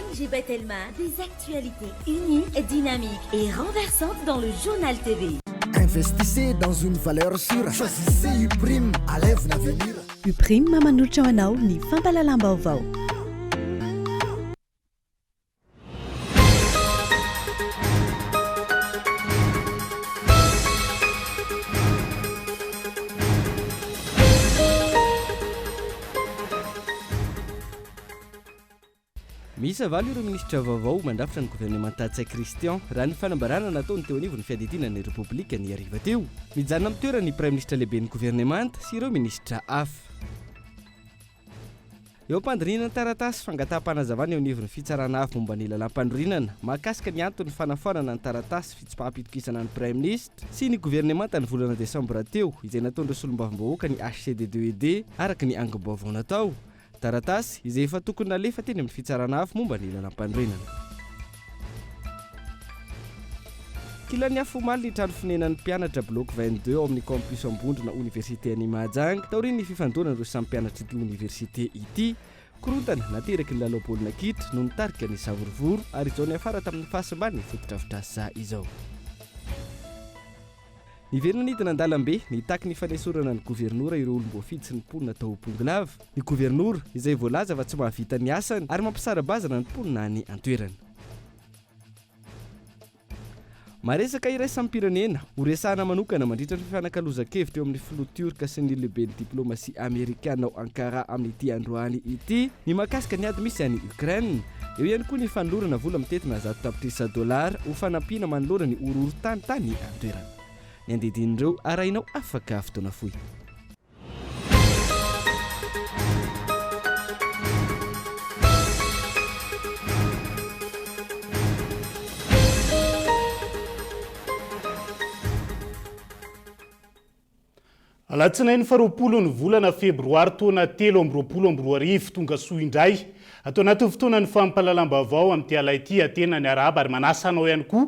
Anne-Gibet Elma, des actualités uniques, dynamiques et renversantes dans le journal TV. Investissez dans une valeur sûre. Choisissez Uprime à l'avenir. Uprime maman'olatra ho anao ny fampalalam-baovao. misy avalo ireo ministra vaovao mandrafitra ny gouvernement Tatsay Christian raha ny fanambarana nataony teo anivony fiadidinan'ny repoblika ny ariva teo mijanona amin'ny toerany premier ministre lehibe ny gouvernement sy ireo ministra hafa. Eo am-pandrinana taratasy fangataham-panazavana eo anivon'ny fitsarana hafa momba ny lalam-pandrorinana mahakasika ny antony fanafanana ny taratasy fitsipaham-pitokisana ny premier ministre sy ny gouvernement ny volana desambra teo izay nataon'ireo solombavim-bahoaka ny HCD2ED araka ny angom-baovao natao. Taratasy izay efa tokony nalefa teny amin'ny fitsarana hafa momba ny lalam-pandrorinana. Kilany afo omaly ny trano fonenan'ny mpianatra bloc 22 ao amin'ny campus ambondrona université any Mahajanga taorian'ny fifandonana ireo samy mpianatra ity université ity korontana nateraky ny lalao-baolina kitra no nitarika ny savorovoro ary izao ny afara tamin'ny fahasimbany fotodrafitrasa izao. Niverina nidina an-dalambe nitaky ny fanesorana ny gouvernoura ireo olom-boafidy sy ny mponina tao Ponglava. Ny gouvernoura izay voalaza fa tsy mahavita ny asany ary mampisara-bazana ny mponina any an-toerana. Maresaka iray sampirenena ho resahana manokana mandritra ny fifanakaloza-kevitra eo amin'ny filoha Turka sy ny lehiben'ny diplomasia amerikana ao Ankara amin'ity androany ity ny mahakasika ny ady misy any Ukraine. Eo ihany koa ny fanolorana vola mitetina $100 ho fanampiana manolora ny orohoro-tany tany an-toerana. Ny andidin'ireo arahinao afaka fotoana fohy. Alatsinainy faroapolo ny volana febroary taona 2024 tonga soa indray atao anaty fotoana ny fampalalam-baovao amin'ity alaity atena ny araba ary manasa anao ihany koa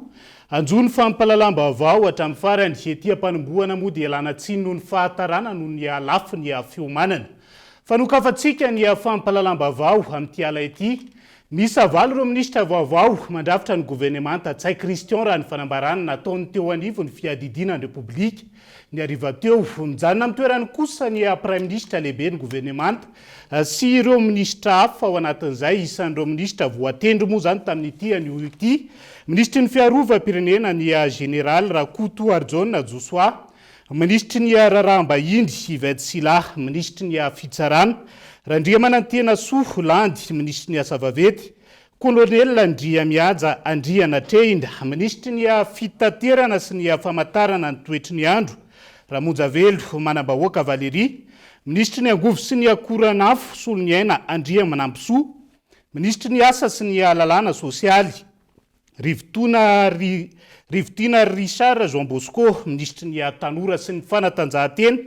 anjo ny fampalalam-baovao hatramin'ny farany ety ampanombohana moa dia lanatsiny noho ny fahatarana noho ny alafo ny fiomanana. Fanokafantsika ny fampalalam-baovao amin'ity alaity misy avalo ireo ministra vaovao mandrafitra ny gouvernement Tatsay Christian raha ny fanambarana nataony teo anivony fiadidinan'ny repoblika ny ariva teo mijanona amin'ny toerany kosa ny premier ministre lehibe ny gouvernement sy ireo ministra hafa ao anatin'izay isan'ireo ministra voatendry moa zany tamin'ity anio ity ministry ny fiarovam-pirenena ny général Rakoto Arjona Joshua, ministry ny raharaham-bahiny Yvette Sila, ministry ny fitsarana Randriamanantena Soa Landy, ministry ny asa vavety, colonel Andriamiaja Andriana Treinda, ministry ny fitaterana sy ny famantarana ny toetry ny andro Ramonjavelo Manambahoaka Valérie, ministry ny angovo sy ny akoranafo Soloniaina Andria Manampisoa, ministry ny asa sy ny lalàna sosialy Rivotina Richard Jean Bosco, ministry ny tanora sy ny fanatanjahantena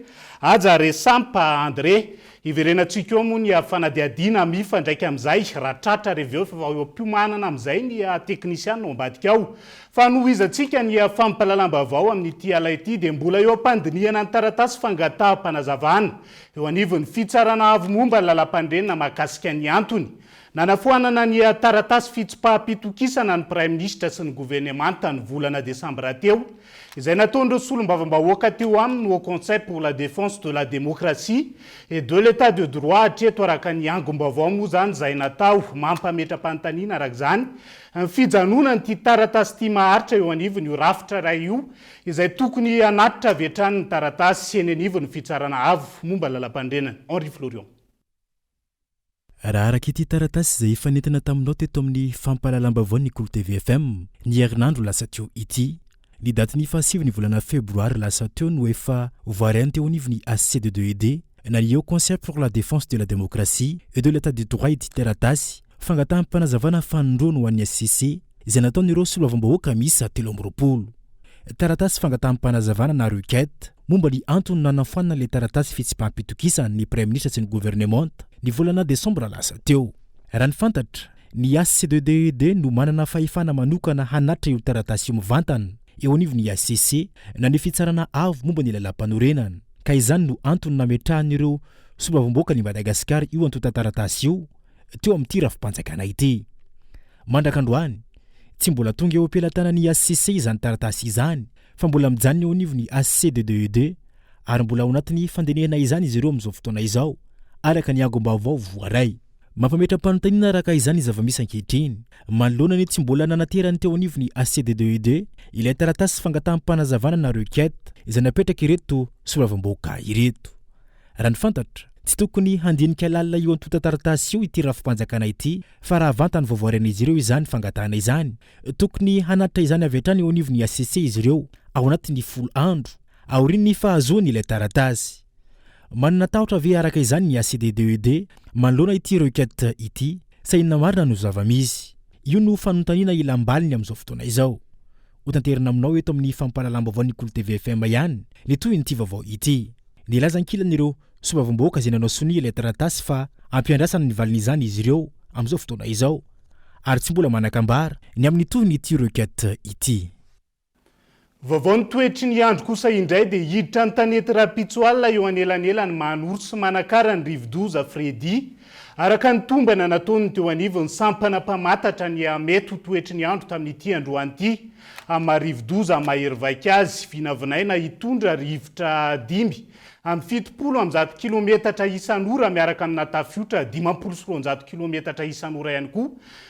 Aja Resampa André, iverenantsika eo moa ny fanadiadiana mifa ndraiky amin'izay ratratra reveo fa eo am-piomanana amin'izay ny teknisiana ao ambadika ao. Fa noho izantsika ny fampalalam-baovao amin'ity alaity dia mbola eo am-pandiniana ny taratasy fangataham-panazavana eo anivon'ny fitsarana avy momba ny lalam-pandrenina mahakasika ny antony. Nanafoanana ny taratasy fitsipaham-pitokisana ny premier ministre sy ny gouvernement ny volana desambra teo izay nataon'ireo solombavambahoaka teo aminy au conseil pour la défense de la démocratie et de l'état de droit hatreto araka ny angom-baovao moa zany izay natao mampametra-panontaniana araka izany ny fijanona nyity taratasy ity maharitra eo anivony io rafitra ray io izay tokony anatitra avy hatrany ny taratasy sy eny anivony fitsarana avo momba lalam-pandrenana. Henri Florian. Raha araka ity taratasy izay efa nentina taminao teto amin'ny fampalalam-baovao ny Kolo TV FM ny herinandro lasa teo ity ny daty ny fahasivy ny volana febroary lasa teo no efa voarainy teo anivony HCD2ED na ny au conseil pour la défense de la démocratie et de l'état de droit ity taratasy fangataham-panazavana fanondroana ho an'ny SCC izay nataon'ireo solombavambahoaka miisa 30. Taratasy fangataham-panazavana na requête momba ny antony nanafoanana le taratasy fitsipaham-pitokisana ny premier ministre sy ny gouvernement ny volana desambra lasa teo. Raha ny fantatra ny HCD2ED no manana fahefana manokana hanatra io taratasy io mivantana eo anivony HCC na ny fitsarana avo momba ny lalam-panorenana ka izany no antony nametrahan'ireo solombavambahoaka ny Madagasikara io antota taratasy io teo amin'ity rafim-panjakana ity. mandrakandroany tsy mbola tonga eo ampelantanany ACC izany taratasy izany fa mbola mijanona eo anivony ACDDED ary mbola ao anatin'ny fandinihana izany izy ireo amin'izao fotoana izao araka ny angom-baovao voaray. Mampametram-panontaniana araka izany zava-misy ankehitriny manoloana ny tsy mbola nanaterany teo anivony ACDDED ilay taratasy fangataham-panazavana na requête izay napetraka ireto soravam-bahoaka ireto. Raha ny fantatra tsy tokony handinika lalina io antota taratasy io ity rafi-panjakana ity fa raha vantany voavoaran'izy ireo izany fangatahana izany tokony hanatra izany avy hatrany eo anivony ACC izy ireo ao anatin'ny 10 andro aorian'ny fahazoany ilay taratasy. Manana tahotra ve araka izany ny ACDDED manoloana ity requête ity sa inona marina no zava-misy io no fanontaniana ilambaliny amin'izao fotoana izao. Hotanterina aminao eto amin'ny fampahalalam-baovao ny Cool TV FM ihany ny toy n'ity vaovao ity. Nilaza ankilan'ireo soavavam-bahoaka izay nanao sonia ilay taratasy fa ampiandrasana ny valin'izany izy ireo amin'izao fotoana izao ary tsy mbola manakambara ny amin'ny toy n'ity requête ity. Vaovao ny toetry ny andro kosa indray dia hiditra ny tanety rapitsoalina eo anelanelany Manoro sy Manakara ny Rivodoza Fredy araka ny tombana nataony teo anivony sampana mpamatatra ny mety ho toetry ny andro tamin'ity androany ity amin'ny Rivodoza mahery vaika azy vinavinaina hitondra rivotra 5 amin'ny 70 kilometatra isan'ora miaraka amin'ny tafiotra 500 kilometatra isan'ora ihany koa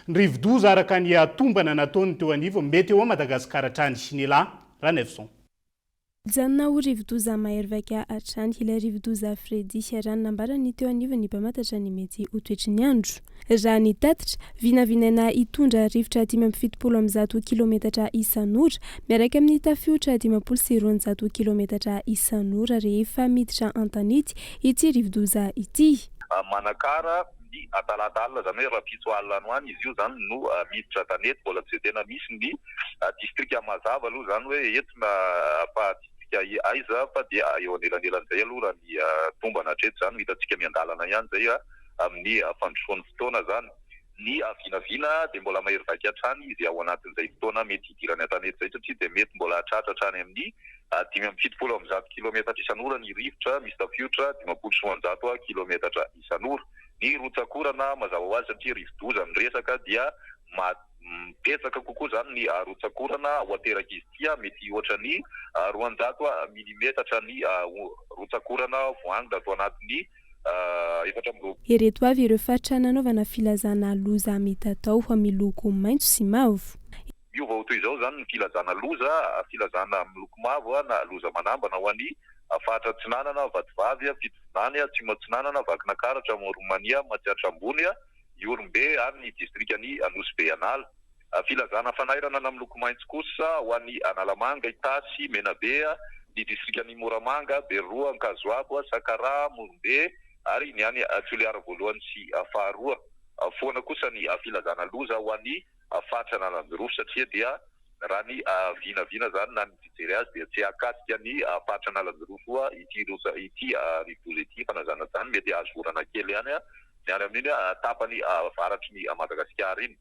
ny Rivodoza araka ny tombana nataony teo anivony mety eo a Madagasikara hatrany Sinela. Janona ho Rivodoza mahery vaika hatrany ilay Rivodoza Fredy rano nambarany teo anivony ny mpamatatra ny mety ho toetry ny andro. Raha ny tatitra vinavinaina hitondra rivotra 570 kilometatra isan'ora miaraka amin'ny tafiotra 520 kilometatra isan'ora rehefa miditra antanety ity Rivodoza ity. Manakara ny ataladalina zany hoe rapitsoalina anoany izy io zany no miditra tanety mbola tsy tena misy ny distrika Mazava aloha zany hoe entina fa distrika aiza fa dia eo anelanelan'izay aloha raha ny tombana hatreto zany hitantsika miandalana ihany zay amin'ny fandrosoan'ny fotoana zany. Ny vinavina dia mbola mahery vaika hatrany izy ao anatin'izay fotoana mety hidirany an-tanety zay satria dia mety mbola hatratra hatrany amin'ny 570 kilometatra isan'ora ny rivotra misy tafiotra 570 kilometatra isan'ora. Ny rotsakorana mazava ho azy satria Rivodoza ny resaka dia mipetsaka kokoa zany ny rotsakorana ho ateraka izy tia mety ohatra ny 200 milimetatra ny rotsakorana voangina atao anatin'ny Ireto avy ireo faritra nanaovana filazana loza mety atao miloko maitso sy mavo. Io vao toy izao zany ny filazana loza, filazana miloko mavo na loza manambana ho an'ny fahatra Tsinanana, Vatovavy, Fitovinany, Tsimatsinanana, Vakinankaratra, Romania, Matsiatra Ambony, Iorombe ary ny distrikany Anosy Anala. Filazana fanairana na miloko maitso kosa ho an'ny Analamanga, Itasy, Menabe, ny distrikany Moramanga, Beroa, Ankazoabo, Sakara, Morombe ary ny any Toliara voalohany sy faharoa. Foana kosa ny filazana loza ho an'ny fahatra Analamberofo satria dia raha ny vinavina zany na ny fijery azy dia tsy akasika ny fahatra Analamberofo ity Rivodoza ity fanazana zany mety azo vorana kely ihany miary amin'iny tapany avaratry ny Madagasikara iny.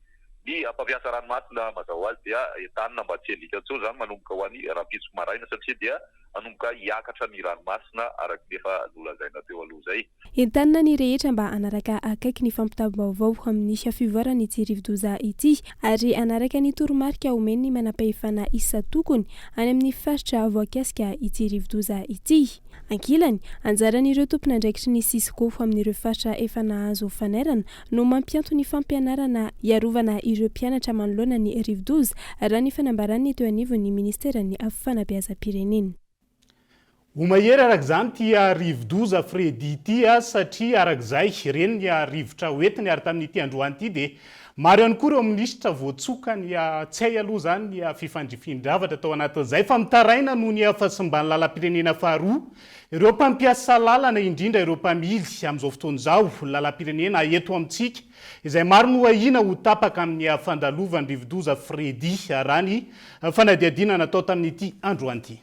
Ny mpapiasa ranomasina mazava ho azy dia entanina mba tsy helika tsao zany manomboka ho an'ny rapitso maraina satria dia manomboka hiakatra ny ranomasina araka nefa nolazaina teo aloha zay. Entanina ny rehetra mba anaraka akaiky ny fampitavam-baovao amin'ny fiafivoarany ity Rivodoza ity ary anaraka ny toromarika omeny manam-pahefana isa tokony any amin'ny faritra voakasika ity Rivodoza ity. Ankilany anjaran'ireo tompona andraikitry ny Sisikofo amin'ireo faritra efa nahazo fanairana no mampianto ny fampianarana iarovana ireo mpianatra manoloana ny Rivodoza raha ny fanambarany teo anivon'ny ministeran'ny fanabeazam-pirenena. Mahery araka izany tia Rivodoza Fredy ity satria arak'izay ireny ny rivotra hoentiny ary tamin'ity androany ity dia maro ihany koa ireo minisitra voatsoka ny tsay aloha zany ny fifandrifin-dravatra tao anatin'izay fa mitaraina noho ny fahasimbany lalam-pirenena faharoa ireo mpampiasa lalana indrindra ireo mpamily amin'izao fotoana izao lalam-pirenena eto amintsika izay maro no ahina ho tapaka amin'ny fandalovany Rivodoza Fredy raha ny fanadihadiana natao tamin'ity androany ity.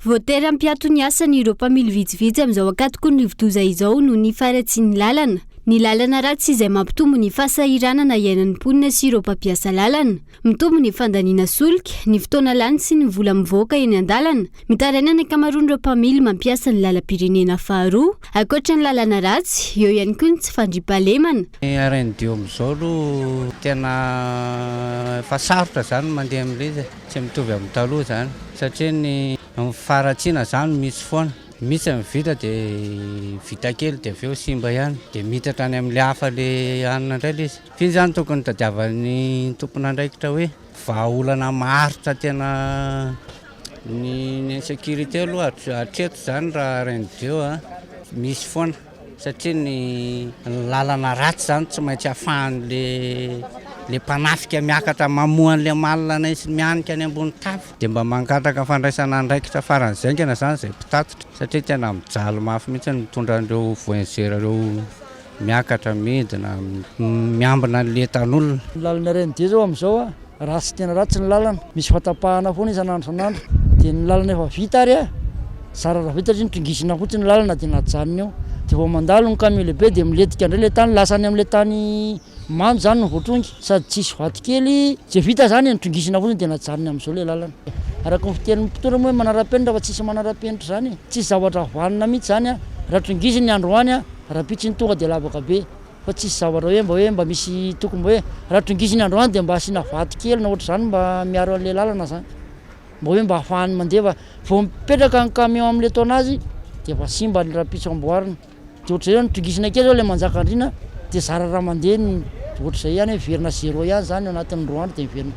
Voatery ampiato ny asany ireo mpamily vitsivitsy amin'izao ankatoko ny Rivodoza izao no ny faratsiany lalana. Ny lalana ratsy izay mampitombo ny fahasahiranana iainan'ny mponina sy ireo mpampiasa lalana. Mitombo ny fandaniana solika, ny fotoana lany sy ny vola mivoaka eny an-dalana. Mitaraina ny ankamaroan'ireo mpamily mampiasa ny lalam-pirenena faharoa. Ankoatra ny lalana ratsy, eo ihany koa ny tsy fandriampahalemana. RNDO amin'izao aloha tena efa sarotra zany mandeha amin'ilay izy, tsy mitovy amin'ny taloha zany satria ny faratsiana zany misy foana. Misy mivita dia vita kely dia avy eo simba ihany dia mitatra any amin'ilay hafa le hanina indray ilay izy. Finy zany tokony tadiavan'ny tompon'andraikitra hoe vahaolana maharitra tena ny sécurité aloha hatreto zany raha RNDO misy foana satria ny lalana ratsy zany tsy maintsy ahafahan'le mpanafika miakatra mamohan'le malina sy mianika any ambony tafo dia mba mangataka fandraisana andraikitra faran'zaingana zany izay mpitatotra satria tena mijaly mafy mihitsy mitondra an'ireo voyageur ireo miakatra midina miambina an'le tanolona. Lalana RNDO zao amin'izao ratsy tena ratsy ny lalana, misy fatapahana foana isan'andro san'andro dia ny lalana efa vita ary zara raha vita ny tongisina fotsiny ny lalana dia najanona eo dia vao mandalo ny camion lehibe dia miletika indray le tany lasany amin'ilay tany mamy zany no voatrongy sady tsisy vato kely zay vita zany ny tongisina fotsiny dia najanona amin'izao le lalana. Araka ny fiten'ny mpitondra moa hoe manara-penitra fa tsisy manara-penitra zany tsisy zavatra vanina mihitsy zany raha tongisiny andro any raha pitsiny tonga dia lavaka be fa tsisy zavatra hoe mba misy tokony hoe raha tongisiny andro any dia mba asiana vato kely na ohatra zany mba miaro an'ilay lalana zany mba hoe mba ahafahany mandeha vao mipetraka ny camion amin'ilay taonazy dia efa simba ny raha pitso amboarina dia ohatra zay ny tongisina kely zao ilay manjaka andrina dia zara raha mandeha ny ohatr'izay ihany hoe verina 0 ihany zany anatin'ny roa andro dia verina.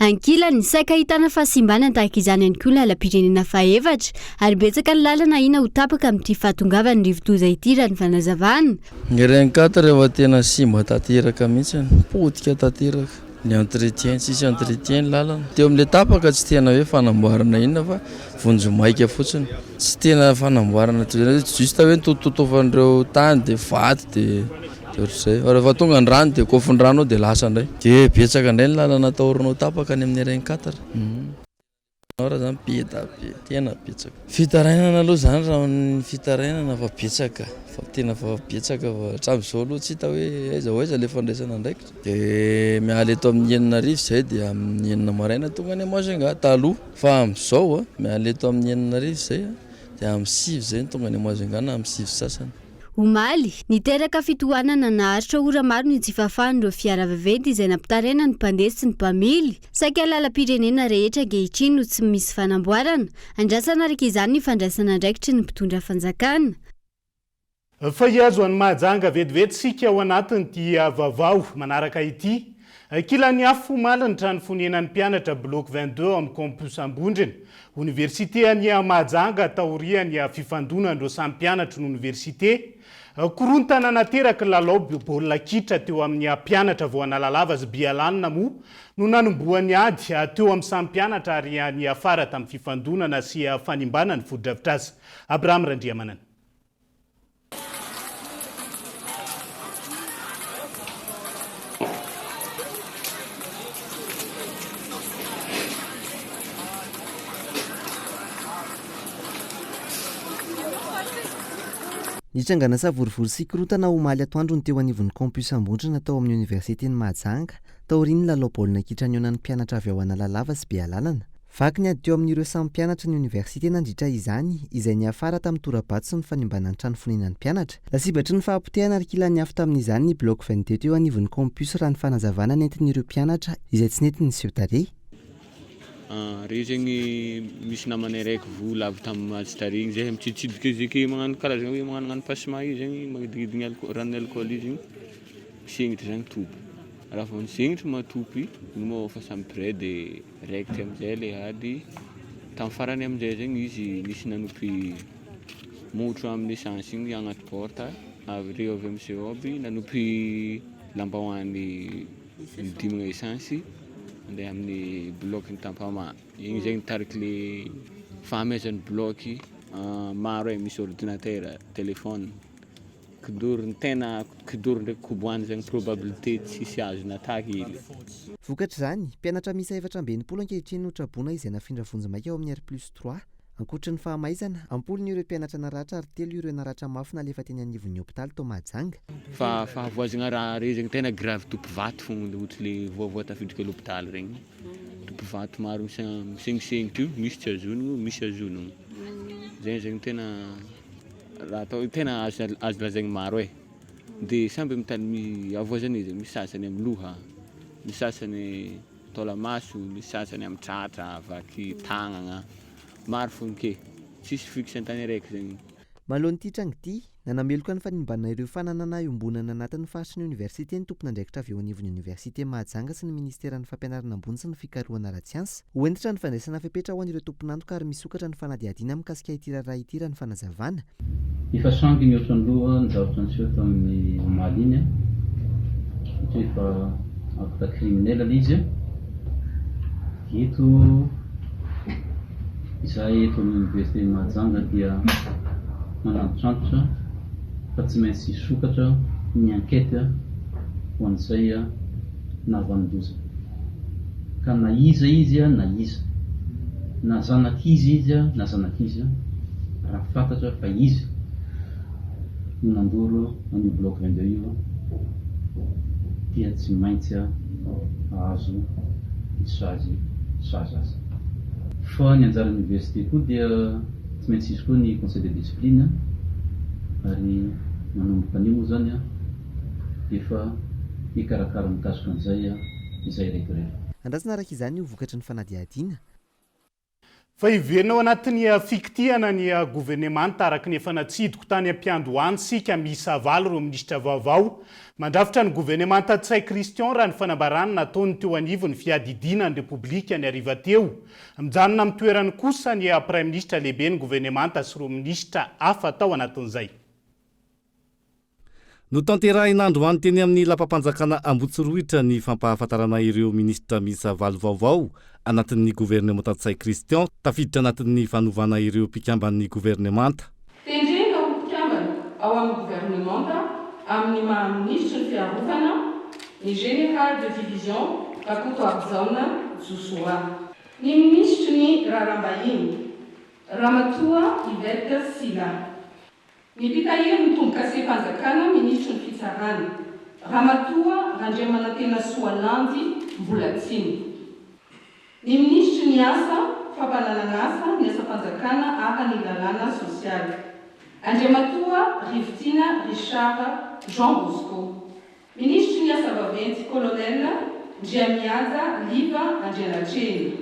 Ankilany saika ahitana fahasimbanana tahaka izany ihany koa lalam-pirenena fahefatra ary betsaka ny lalana ina ho tapaka amin'ity fahatongavan'ny rivodoza ity raha ny fanazavana. Ny RN4 rehefa tena simba tanteraka mihitsy potika tanteraka ny entretien tsisy entretien ny lalana teo amin'ilay tapaka tsy tena hoe fanamboarana inona fa vonjomaika fotsiny tsy tena fanamboarana juste hoe tototofan'ireo tany dia vaty dia ohatr'izay rehefa tonga ny rano dia kofin'ny rano dia lasa indray dia betsaka indray ny lalana atahoranao tapaka any amin'ny RN4 raha zany be tena betsaka fitarainana aloha zany raha ny fitarainana fa betsaka fa tena fa betsaka fa hatramin'izao aloha tsy hita hoe aiza le fandraisana ndraikitra dia miala eto amin'ny 9 zay dia amin'ny 9 maraina tonga any Majunga taloha fa amin'izao miala eto amin'ny 9 zay dia amin'ny 6 zay tonga any Majunga na amin'ny 6 sasany. Omaly, niteraka fitohanana naharitra ora maro ny tsy fahafahan'ireo fiara vaventy izay nampitaraina ny mpandeha sy ny mpamily. Saika lalam-pirenena rehetra ankehitriny no tsy misy fanamboarana. Andrasana araka izany ny fandraisana andraikitry ny mpitondra fanjakana. Fa hiazo any Mahajanga vetivety sika ao anatiny dia vaovao manaraka ity. Kilan'ny afo maliny trano fonenan'ny mpianatra bloc 22 amin'ny campus Ambondrina. Université any Mahajanga taoriany fifandonan'ireo samy mpianatra ny université. Korontana nateraka lalao baolina kitra teo amin'ny mpianatra vao analalava sy bialanina moa no nanomboany ady teo amin'ny samy mpianatra ary ny afara tamin'ny fifandonana sy fanimbanany fodrafitra azy. Abraham Randriamanana. Nitsangana savorivory sy korontana omaly atoandro ny teo anivon'ny campus Ambondrina tao amin'ny universitény Mahajanga taoriany lalao baolina kitra nionan'ny mpianatra avy ao Analalava sy Bealanana. Vaky ny ady teo amin'ireo samy mpianatra ny université nandritra izany izay ny afara tamin'ny torabato sy ny fanimbanany trano fonenan'ny mpianatra. Lasibatry ny fahampotehana ary kilan'ny afo tamin'izany ny bloc 22 teo anivon'ny campus raha ny fanazavana nentin'ireo mpianatra izay tsy nentiny ny sehotaré. Reo zegny misy namana raiky vola avy tamin'ny magistrarigny zay mitsiditsidika izy ke magnano karazana hoe magnano passement io zegny magnidigny ranon'ny alcool izy segnitra zany topo raha vao nisegnitra matopy no moa fa samy près de raiky amizay le ady tamin'ny farany amizay zegny izy nisy nanopy motro amin'ny essence igny agnaty porte avy reo avy amin'ny seoby nanopy lambahoany dimagna essence andeha amin'ny bloc ny tampama igny zegny tariky le fahamezan'ny bloc maro misy ordinateur téléphone kidorony tena kidoro ndraiky koboany zegny probabilité tsisy azo nataky ile. Vokatra zany mpianatra misa 720 ankehitriny no trabona izay nafindra vonjy maika ao amin'ny R+3 Ankoatra ny fahamaizana, ampolo ny ireo mpianatra naratra ary 3 ireo naratra mafy nalefa teny anivon'ny hôpitaly tao Mahajanga. Fa fahavoazana raha regny tena grave topovato fogna ohatra le voavoa tafiditra l'hôpitaly regny. Topovato maro misengisengy io, misy tsy azonogno, misy azonogno. Zay zegny tena raha atao tena azo lazaigny maro e. Dia samby mitany avoazana izy, misy sasany amin'ny loha, misy sasany taolamaso, misy sasany amin'ny tratra, vaky tagnana. Maro fogna ke, tsisy fixe an-tany araiky zegny. Malohany trango ity, nanameloka ny fanimbanana ireo fananana iombonana anatin'ny faritry ny université ny tompon'andraikitra avy eo anivon'ny université Mahajanga sy ny ministeran'ny fampianarana ambony sy ny fikarohana ara-tsiansa. Hoentitra ny fandraisana fepetra ho an'ireo tompon'antoka ary misokatra ny fanadihadiana mikasika ity raharaha ity raha ny fanazavana. Efa sangy ny ohatran'ny loha ny zavatra niseho tamin'ny maliny satria efa afaka kriminela izy eto izahay eto amin'ny université Mahajanga dia manandrantitra fa tsy maintsy sokatra ny ankety ho an'izay navandoza ka na iza izy na iza na zanakizy izy na zanakizy raha fantatra fa izy no nandoro amin'ny bloc 22 dia tsy maintsy azo isazy azy. Fa ny anjaran'ny université koa dia tsy maintsy izy koa ny conseil de discipline ary manomboka anio zany efa ikarakara mikasika an'izay izay rehetrarehetra. Andrasana araka izany ho vokatry ny fanadihadiana. Fa ivenao anatin'ny fikitiana ny gouvernemanta araka ny efa natsidiko tany am-piandohany sika miisa 7 ireo minisitra vaovao mandrafitra ny gouvernemanta Tsay Christian raha ny fanambarana nataony teo anivo ny fiadidiana ny repoblika ny ariva teo. Mijanona amin'ny toerany kosa ny prime ministre lehibe ny gouvernemanta sy ireo minisitra hafa tao anatin'izay. No tanterahina androany teny amin'ny lapam-panjakana Ambotsiroitra ny fampahafantarana ireo minisitra miisa 7 vaovao anatin'ny gouvernemanta Tsay Christian tafiditra anatin'ny fanovana ireo mpikamban'ny gouvernemanta. Tendrenga ho mpikambana ao amin'ny gouvernemanta amin'ny maha-ministra ny fiarovana ny général de division Kakuto Abzaona Joshua, ny ministra ny Rarambahiny Ramatoa Ivelda Sila, ny mpitahiry ny tombo-kasepanjakana ministra ny fitsarana Ramatoa Randriamanantena Soalandy Mbolatsiny, ny ministra ny asa fampananan'asa ny asa-panjakana ary ny lalàna sosialy Andriamatoa Rivitina Richard Jean Bosco, ministra ny asa vaventy colonel Ndriamiaja Liva Andrianatreny,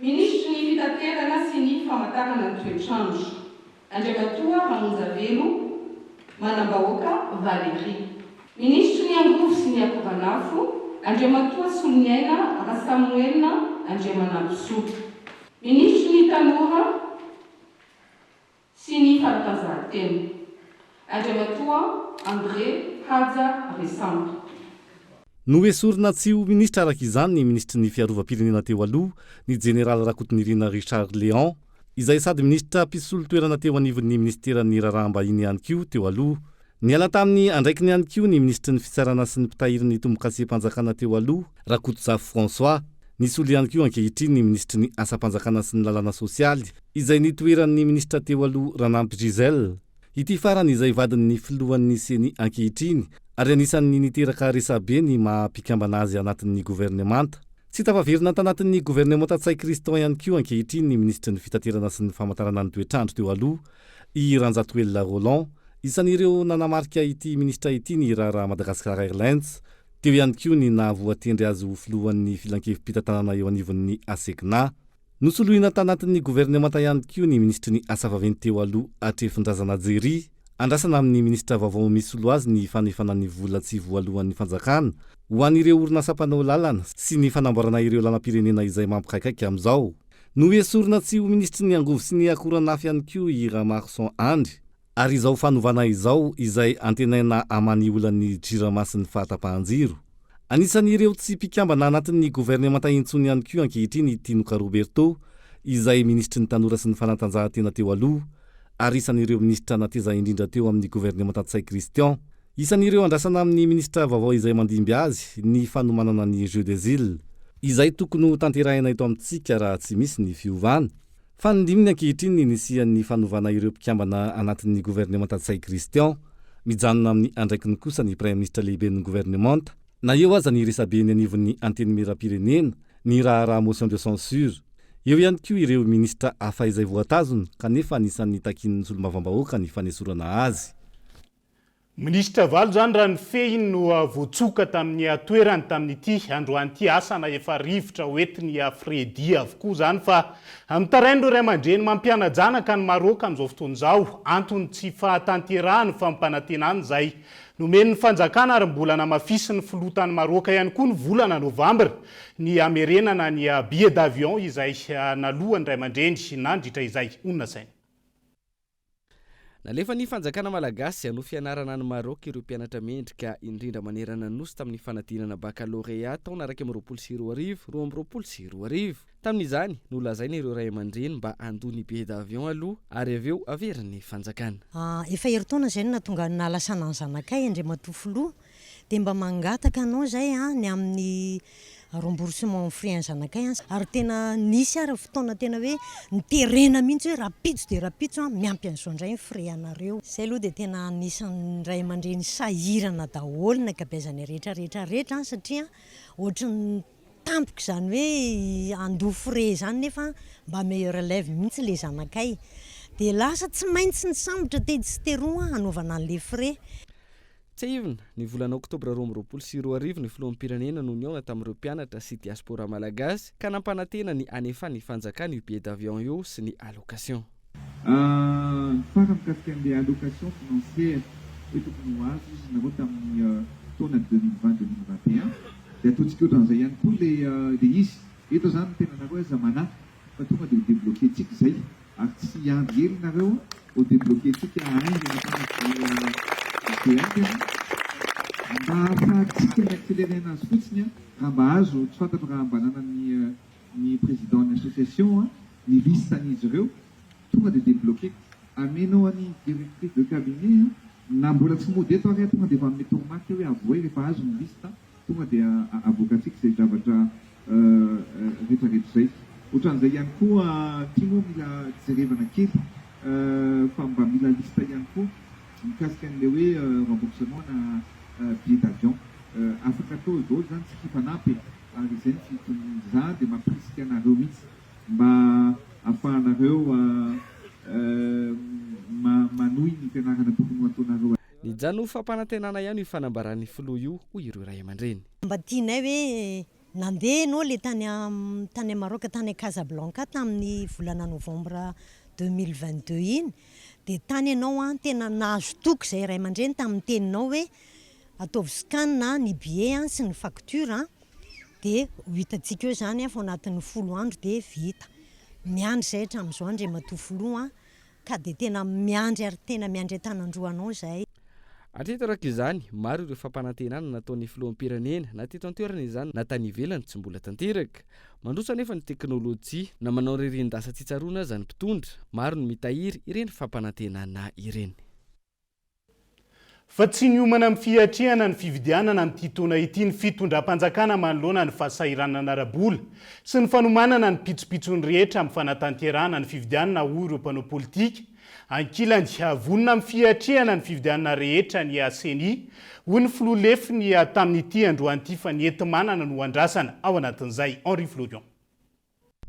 ministra ny fitaterana sy ny famantarana ny toetrandro Andriamatoa Ramonjavelo Manambahoaka Valérie, ministra ny angovo sy ny akovanafo Andriamatoa Soloniaina Rasamuelna Andriamanampiso, ministra ny tanora sy ny fanatanjahantena Andriamatoa André Hadja Resampo. No esorina tsy ho ministra araka izany ny ministry ny fiarovam-pirenena teo aloha ny général Rakotonirina Richard Léon izay sady ministra mpisolo toerana teo anivon'ny ministeran'ny Rarahambahiny ihany koa teo aloha. Niala tamin'ny andraikiny ihany koa ny ministry ny fitsarana sy ny mpitahiry tombo-kasepanjakana teo aloha Rakototsafo François. Nisy olo ihany koa ankehitriny ny ministry ny asa-panjakana sy ny lalàna sosialy izay nitoeran'ny ministra teo aloha Ranampy Giselle. Ity farany izay vadin'ny filohan'ny seny ankehitriny ary anisan'ny niteraka resabe ny maha-mpikambana azy anatin'ny gouvernemanta. Tsy tafaverina tanatin'ny gouvernemanta Tsay Christian ihany koa ankehitriny ny ministry ny fitaterana sy ny famantarana ny toetrandro teo aloha i Ranjatoela Roland, isan'ireo nanamarika ity ministra ity ny Rara Madagascar Airlines. Teo ihany koa ny nahavoatendry azy ho filohan'ny filankevim-pitantanana eo anivon'ny ASECNA. Nosoloina tanatin'ny gouvernemanta ihany koa ny ministry ny asa vaventy teo aloha Atrefondrazana Jery. Andrasana amin'ny ministra vaovao misolo azy ny fanefanan'ny vola tsy voalohan'ny fanjakana ho an'ireo orinasa mpanao lalana sy ny fanamboarana ireo lanam-pirenena izay mampikaikaiky amin'izao. No esorina tsy ho ministry ny angovo sy ny akoranafy ihany koa i Ramarson Andry. Ary izao fanovana izao izay antenaina amany olan'ny Jirama sy ny fahatapahan-jiro. Anisan'ireo tsy mpikambana anatin'ny gouvernemanta intsony ihany koa ankehitriny Tinoka Roberto izay ministry ny tanora sy ny fanatanjahantena teo aloha ary isan'ireo ministra nateza indrindra teo amin'ny gouvernemanta Tsay Christian. Isan'ireo andrasana amin'ny ministra vaovao izay mandimby azy ny fanomanana ny Jeux des Îles izay tokony ho tanterahina eto amintsika raha tsy misy ny fiovana. fanindiminy ankehitriny ny inisian'ny fanovana ireo mpikambana anatin'ny gouvernemanta tsay Christian mijanona amin'ny andraikiny kosa ny premier ministre lehiben'ny gouvernemanta na eo aza ny resabeny anivon'ny anteny meram-pirenena ny raharaha motion de censure eo ihany koa ireo ministra hafa izay voatazony kanefa anisan'ny takin'ny solomavambahoaka ny fanesorana azy. Ministra valo zany raha ny fehiny no voatsoka tamin'ny toerany tamin'ity androany ity asa na efa rivotra hoetiny Fredy avokoa zany fa amtarainy ro ray aman-dreny mampianajanaka ny Maroka amin'izao fotoana izao antony tsy fahatanterahany fa mpanantenany izay nomeny ny fanjakana ary mbola namafisy ny filotan'ny Maroka ihany koa ny volana Novambra ny amerenana ny billet d'avion izay nalohany ray aman-dreny nandritra izay onona saina. Nalefa ny fanjakana malagasy ano fianarana ny Maroka ireo mpianatra mendrika indrindra manerana nosy tamin'ny fanadinana baccalauréat taona 2022 tamin'izany nolazainy ireo ray aman-dreny mba andony billet d'avion aloha ary aveo averin'ny fanjakana. Efa heritaona zay natonga nalasana ny zanakay Andriamatofoloha dia mba mangataka anao zay ny amin'ny remboursement frais zanakay ary tena nisy ary fotoana tena hoe niterena mihitsy hoe rapitso dia rapitso miampy an'izao indray ny frais anareo. Zay aloha dia tena anisan'ny ray aman-dreny sahirana daholo ny ankabeazany rehetra satria ohatrany tampoka zany hoe andoha frais zany nefa mba meilleur élève mihitsy le zanakay dia lasa tsy maintsy ny sambotra tedy sy teroa anaovana an'le frais. Tsy ivona ny volana oktobra 2022 ny filoham-pirenena no niaona tamin'ireo mpianatra sy diaspora malagasy ka nampanantena ny anefa ny fanjakana io billet d'avion io sy ny allocation. Fara mikasika an'le allocation financière hoe tokony ho azo izy nareo tamin'ny taona 2020-2021 dia ataontsika ohatran'izay ihany koa le izy eto zany tena nareo zamana fa tonga dia ho débloqué tsika zay ary tsy andry hely nareo ho débloqué tsika mba ahafahantsika ny accélérena azy fotsiny raha mba azo tsy fantatra raha mbanana ny président ny association ny listan'izy ireo tonga dia débloqué amenao any directrice de cabinet na mbola tsy mody eto ary tonga dia efa mety remarque hoe avoe rehefa azo ny lista tonga dia avokatsika izay zavatra rehetrarehetra zay. Ohatran'izay ihany koa tiamo mila jerevana kely fa mba mila lista ihany koa mikasika an'le hoe remboursement na billet d'avion afaka atao daholo zany tsy hifanampy ary izay ny fitonza dia mampirisika anareo mihitsy mba ahafahanareo manohy ny fianarana tokony ataonareo. Ny jano fampanantenana ihany ifanambaran'ny filoha io hoy ireo ray aman-dreny. Mba tianay hoe nandeha anao le tany Maroka tany Casablanca tamin'ny volana Novambra 2022 iny dia tany ianao tena nahazo toky izay ray aman-dreny tamin'ny teninao hoe ataovy scan ny billet sy ny facture dia hitantsika eo zany fa anatin'ny 10 andro dia vita. Miandry izay hatramin'izao Andriamatofoloha ka dia tena miandry ary tena miandry an-tanandroanao izay. Atreto araka izany maro ireo fampanantenana nataon'ny filoham-pirenena na teto an-toerana izany na tany ivelany tsy mbola tanteraka mandroso anefa ny teknôlôjia na manao ririndasa tsy tsaroana aza ny mpitondra maro ny mitahiry ireny fampanantenana ireny. Fa tsy niomana amin'ny fiatrehana ny fividianana amin'ity taona ity ny fitondram-panjakana manoloana ny fahasahiranana arabola sy ny fanomanana ny pitsopitsony rehetra amin'ny fanatanterahana ny fividianana hoy ireo mpanao politika ankilany vonina amin'ny fiatrehana ny fividianana rehetra ny CENI hoy ny filoha lefiny tamin'ity androan'ity fa ny enti-manana no andrasana ao anatin'izay Henri Florian.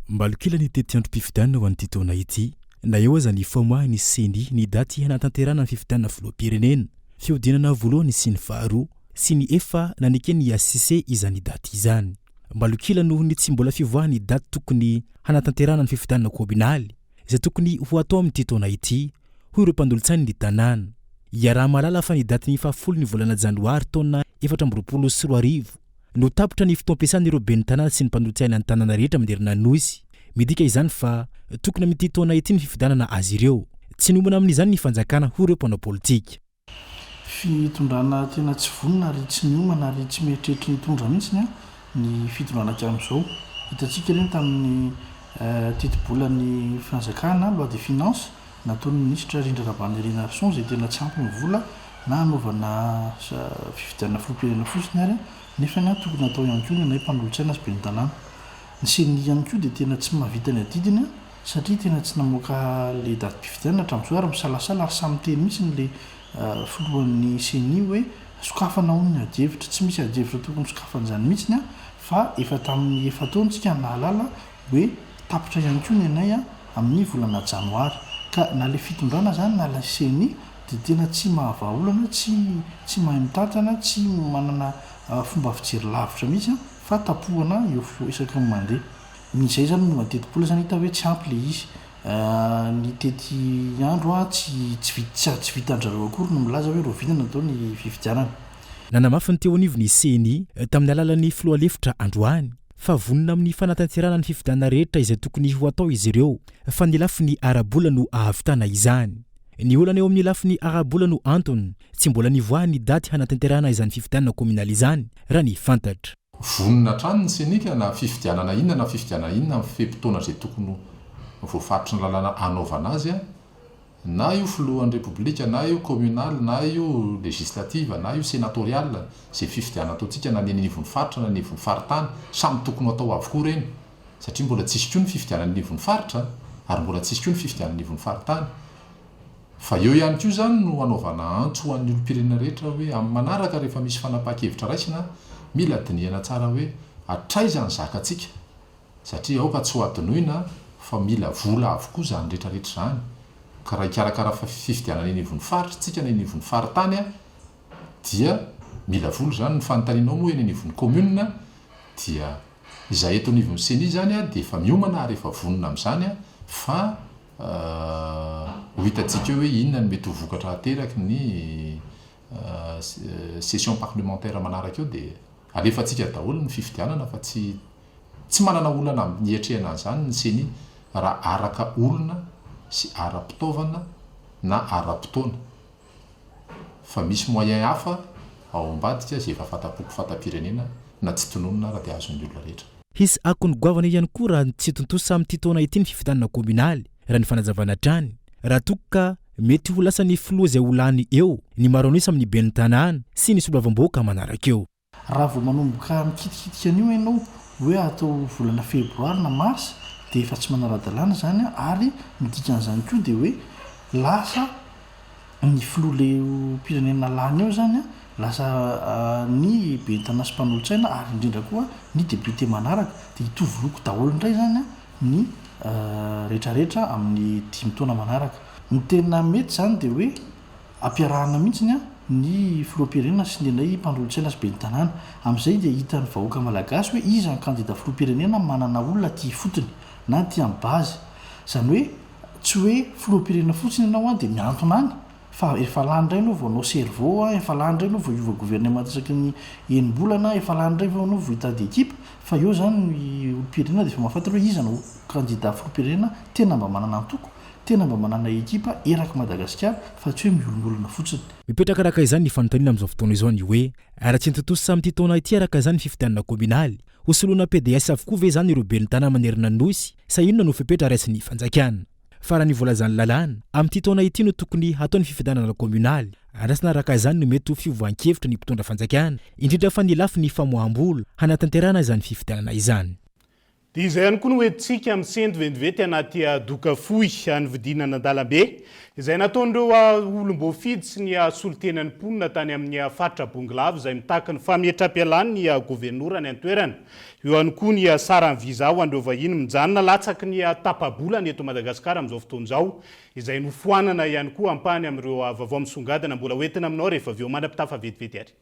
Mbalokila ny tety androm-pifidianana ho an'ity taona ity na eo aza ny famoahy ny CENI ny daty hanatanterahana ny fifidianana filoham-pirenena fiodinana voalohany sy ny faharoa sy ny efa naneke ny ACC izany daty izany. Mbalokila noho ny tsy mbola fivoahany daty tokony hanatanterahana ny fifidianana kominaly izay tokony ho atao amin'ity taona ity hoy ireo mpandolon-tsaina ny tanàna. Iaraha malala fa ny daty ny 10 ny volana janoary taona 2024 no tapotra ny fotoam-piasan'ireo ben'ny tanàna sy ny mpandolon-tsaina ny tanàna rehetra amin'ny herinandro. Midika izany fa tokony amin'ity taona ity ny fifidianana azy ireo tsy nomana amin'izany ny fanjakana hoy ireo mpanao politika. Fitondrana tena tsy vonina ary tsy niomana ary tsy mieritreritra nitondra mihitsy ny fitondrana hatramin'izao. Hitantsika ireny tamin'ny teti-bolan'ny fanjakana loi de finance nataon'ny ministra Rindra Rabanirina Arson izay tena tsy ampy ny vola na anaovana fifidianana filoham-pirenena fotsiny ary nefa ny tokony atao ihany koa ny anay mpandolo-tsaina sy ben'ny tanàna. Ny CENI ihany koa dia tena tsy mahavita ny adidiny satria tena tsy namoaka le datim-pifidianana hatramin'izao ary misalasala ary samy teny mihitsy ny le filohan'ny CENI hoe sokafana ho ny adihevitra tsy misy adihevitra tokony sokafan'izany mihitsiny a fa efa tamin'ny efa taontsika nahalala hoe tapitra ihany koa ny anay a amin'ny volana janoary ka na le fitondrana zany na la CENI dia tena tsy mahavaolana tsy mahay mitantana tsy manana fomba fijery lavitra mihitsy a fa tapohana eo isaky ny mandeha izay zany no matetipola zany hita hoe tsy ampy le izy ny tety andro a tsy vitandrareo akory no milaza hoe rovitana atao ny fifidianana. Nanamafy ny teo anivony CENI tamin'ny alalan'ny filohalefitra androany fa vonona amin'ny fanatanterana ny fifidianana rehetra izay tokony ho atao izy ireo fa ny lafiny arabola no ahavitana izany. Ny olana eo amin'ny lafiny arabola no antony tsy mbola nivoahany daty hanatanterana izany fifidianana kominaly izany raha ny fantatra. Vonona trano ny senika na fifidianana inona na fifidianana inona amin'ny fepotona izay tokony voafaritra ny lalàna anaovana azy a na io filohan'ny repoblika na io communal na io législative na io sénatorial izay fifidianana ataontsika na ny anivon'ny faritra na ny anivon'ny faritany samy tokony atao avokoa reny satria mbola tsisy koa ny fifidianana anivon'ny faritra ary mbola tsisy koa ny fifidianana anivon'ny faritany fa eo ihany koa zany no anaovana antso ho an'ny olom-pirenena rehetra hoe amin'ny manaraka rehefa misy fanapakevitra raisina mila dinihana tsara hoe atraizany zakatsika satria aoka tsy ho adinoina fa mila vola avokoa zany rehetrarehetra zany ka raha ikarakara fifidianana anivon'ny faritra tsika na anivon'ny faritany a dia mila vola zany ny fanontanianao moa eny anivon'ny commune dia izay eto anivon'ny CENI zany a dia efa miomana ary efa vonona amin'izany a fa ho hitantsika hoe inona ny mety ho vokatra ateraky ny session parlementaire manaraka eo dia alefantsika daholo ny fifidianana fa tsy manana olana nihetrehana an'izany ny CENI raha araka olona sy ara-pitaovana na ara-potoana fa misy moyen hafa ao ambadika izay efa fatapoko fatam-pirenena na tsy tononona raha dia azon'ny olona rehetra. Hisy akony goavana ihany koa raha tsy tontosa amin'ny titoana ity ny fifidianana kominaly raha ny fanazavana trany raha tokoka mety ho lasa ny filoha izay olany eo ny maroanoisa amin'ny ben'ny tanàna sy ny soloavam-boaka manaraka eo. Raha vao manomboka mikitikitika an'io ianao hoe atao volana febroary na mars dia efa tsy manara-dalàna zany ary midikan'izany koa dia hoe lasa ny filoha le pirenena lany eo zany lasa ny ben'ny tanàna sy mpanolotsaina ary indrindra koa ny député manaraka dia hitovy loko daholo indray zany ny rehetrarehetra amin'ny 10 taona manaraka. Ny tena mety zany dia hoe ampiarahana mihitsiny ny filoham-pirenena sy ny anay mpanolotsaina sy ben'ny tanàna amin'izay dia hitan'ny vahoaka malagasy hoe iza ny kandida filoham-pirenena manana olona tia fotony na tia amin'ny bazy zany hoe tsy hoe filoham-pirenena fotsiny ianao dia miantona any fa efa lany indray anao vao anao cerveau efa lany indray anao vao hiova gouvernement isaky ny enim-bolana efa lany indray vao anao vao hitady ekipa fa eo zany ny olom-pirenena dia efa mahafantatra hoe iza no kandida filoham-pirenena tena mba manana antoko tena mba manana ekipa eraky Madagasikara fa tsy hoe miolongolona fotsiny. Mipetraka araka izany ny fanontaniana amin'izao fotoana izao ny hoe raha tsy nitotosa amin'ny taona ity araka izany ny fifidianana kominaly ho soloana PDS avokoa ve zany ireo ben'ny tanàna manerina nosy sa inona no fepetra raisiny fanjakana fa raha ny voalazany lalàna amin'ny taona ity no tokony hatao ny fifidianana kominaly andrasana araka izany no mety ho fiovoan-kevitra ny mpitondra fanjakana indrindra fa ny lafy ny famoaham-bola hanatanterana izany fifidianana izany. Dia izay ihany koa no hoentintsika amin'ny sento ventivety anaty doka fohy any vidinana an-dalambe izay nataon'ireo olom-boafidy sy ny solontenan'ny mponina tany amin'ny faritra Bonglava izay mitaka ny fametram-pialany ny governorany an-toerana. Eo ihany koa ny saran'ny viza ho an'ireo vahiny mijanona latsaky ny tapabolany eto Madagasikara amin'izao fotoana izao izay nofoanana ihany koa ampany amin'ireo vaovao misongadina mbola hoentina aminao rehefa avy eo manam-pitafa vetivety ary.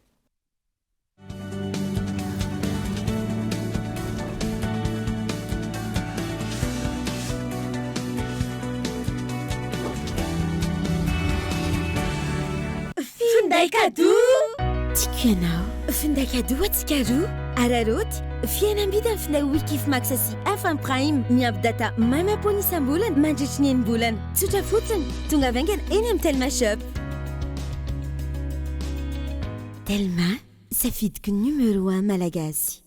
Finday cadeau tiako ianao finday cadeau atsika roa araroty fihenam-bidy amin'ny finday Wikif Max sy FM Prime miampy data mamy apony isam-bolana mandritry ny enim-bolana tsotra fotsiny tonga vaingana eny amin'ny Telma Shop. Telma safidiko numéro 1 malagasy.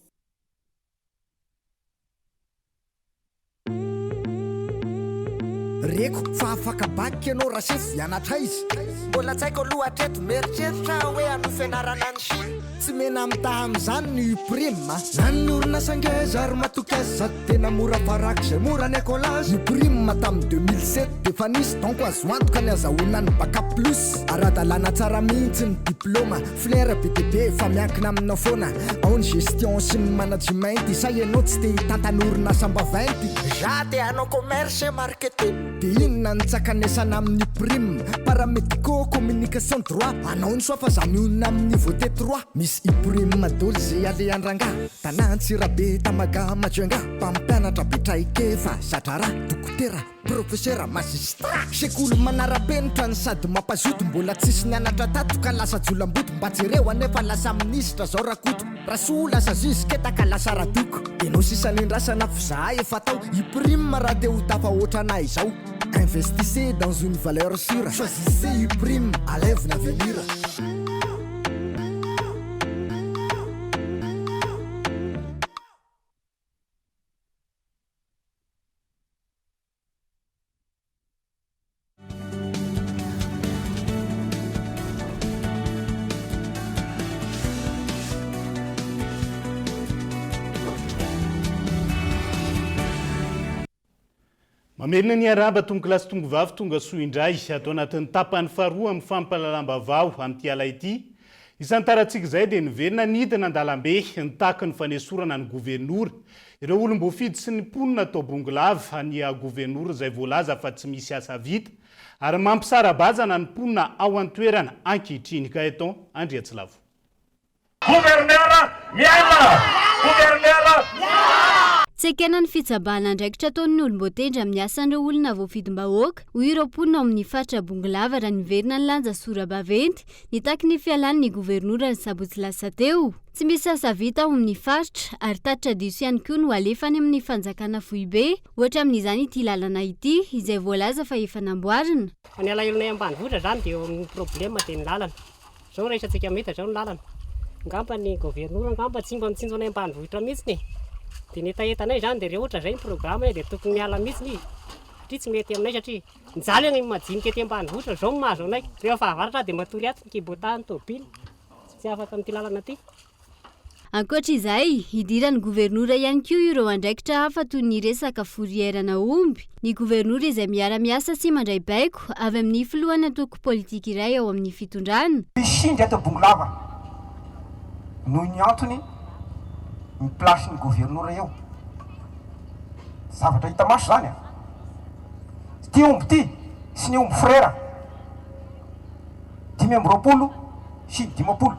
eko fa afaka baky ianao raha sefy ianatra izy mbola tsaiko aloha hatreto mieritreritra hoe ano fianarana any tsy mena mitaha am'izany ny prime zany ny orinasa ngeza ary matoky azy sady tena mora faraky zay mora ny écolage ny prime tamin'ny 2007 defa nisy donc azo antoka ny azahoana ny baka plus ara-dalàna tsara mihitsy ny diplôma flera bdb fa miankina aminao foana ao ny gestion sy ny management sa ianao tsy te hitantany orinasa mba 20 za te anao commerce et marketing de inona ny tsakanesana amin'ny prime paramédico communication droit anao ny soa fa zany onina amin'ny niveau T3 misy iprime madoly zay ale andrangà tanantsirabe tamaga majoenga mpampianatra betraikefa satrara dokotera professeur magistrat sekoly manara-penitra ny sady mampazoto mbola tsisy nianatra tato ka lasa jolam-boto mba jereo anefa lasa ministra zao rakoto raso lasa zisketa ka lasa radoko enao sisanendrasana fizaha efa tao iprime raha te ho tafahoatra anay zao investissez dans une valeur sûre choisissez iprime à lève l'avenir. mamelina ny araba tonga kilasy tongo vavy tonga soa indray atao anatin'ny tapany faharoa amin'ny fampalalamba-vao amin'ity ala ity isan'ny tarantsika izay dia niverina nidina an-dalambe nitaky ny fanesorana ny gouvernoura ireo olom-boafidy sy ny mponina atao bongolava ny gouvernoura izay voalaza fa tsy misy asa vita ary mampisarabazana ny mponina ao an-toerana ankehitriny ka eton Andriatsilavo. tsekena ny fitsabana andraikitra ataon'ny olom-botendra amin'ny asan'ireo olona voafidim-bahoaka ho ireo mponina ao amin'ny faritra bongolava raha niverina ny lanja sora-baventy nitaky ny fialan'ny gouvernoura ny sabotsy lasa teo tsy misy asa vita ao amin'ny faritra ary tatitra diso ihany koa no alefany amin'ny fanjakana Foibe ohatra amin'izany ity lalana ity izay voalaza fa efa namboarina. Ny alahilonay ambanivohitra zany dia amin'ny problema dia ny lalana zao raha isatsika mita zao ny lalana ngamba ny gouvernoura ngamba tsy mba mitsinjo anay ambanivohitra mihitsy dia netaetanay zany dia rehetra zay ny programa dia tokony miala mihitsy satria tsy mety aminay satria nijaly any majinika ety ambanivohitra zao mahazo anay rehefa fahavaratra dia matory ato ny kibotahany tobily tsy afaka amin'ity lalana ity. Ankoatra izay hidiran'ny gouvernoura ihany koa ireo andraikitra hafa toy ny resaka fourrière-na omby ny gouvernoura izay miara-miasa sy mandray baiko avy amin'ny filohana antoko politika iray ao amin'ny fitondrana. Misindry ato Bongolava noho ny antony ny plasy ny gouvernoura eo zavatra hita maso zany ty omby ty sy ny omby frera 520 sy 10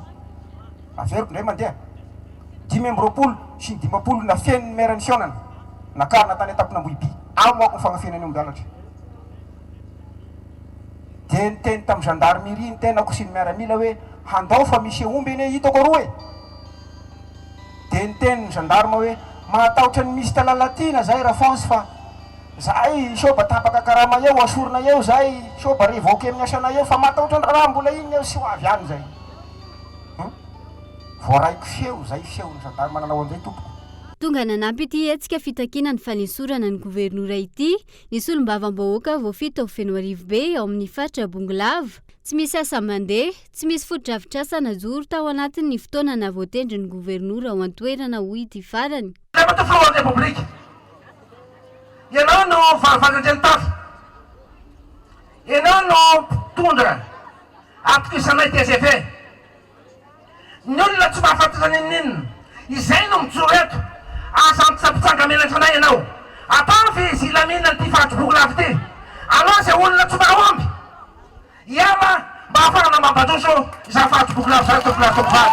averiko ndray mandeha 520 sy 10 na fiain'ny maire ny sionana nakarina tany etapona Ambohiby ao moako ny fagnafianany omidalatra dia niteny tamin'ny gendarmerie ny tenako sy ny miaramila hoe handao fa misy omby eny hitako roa dia niteny ny gendarme hoe mahatahotra ny misy talalatina zay rafonse fa zay soba tapaka karama eo asorona eo zay soba revoke amin'ny asana eo fa mahatahotra ny raha mbola iny eo sy ho avy any zay voaraiko feo zay feo ny gendarme nanao an'izay tompoko. Tonga nanampy ity hetsika fitakiana ny fanesorana ny gouvernoura ity nisy olom-bavam-bahoaka voafito Fenoarivobe ao amin'ny faritra Bongolava tsy misy asa mandeha tsy misy foto-drafitr'asa najoro tao anatin'ny fotoana na voatendry ny gouvernoura ao an-toerana ho ity farany. Ianao no fahafantatry tafy ianao no tondra ampikisanay TGV ny olona tsy mahafantatany ninona izay no mijoro eto asa ampisapitsanga menatra anay ianao atafy izy ilamina ty faritra Bongolava ty aloha zay olona tsy mahomby iama mba hafana mambadroso za faritra Bongolava za tokolatokovat.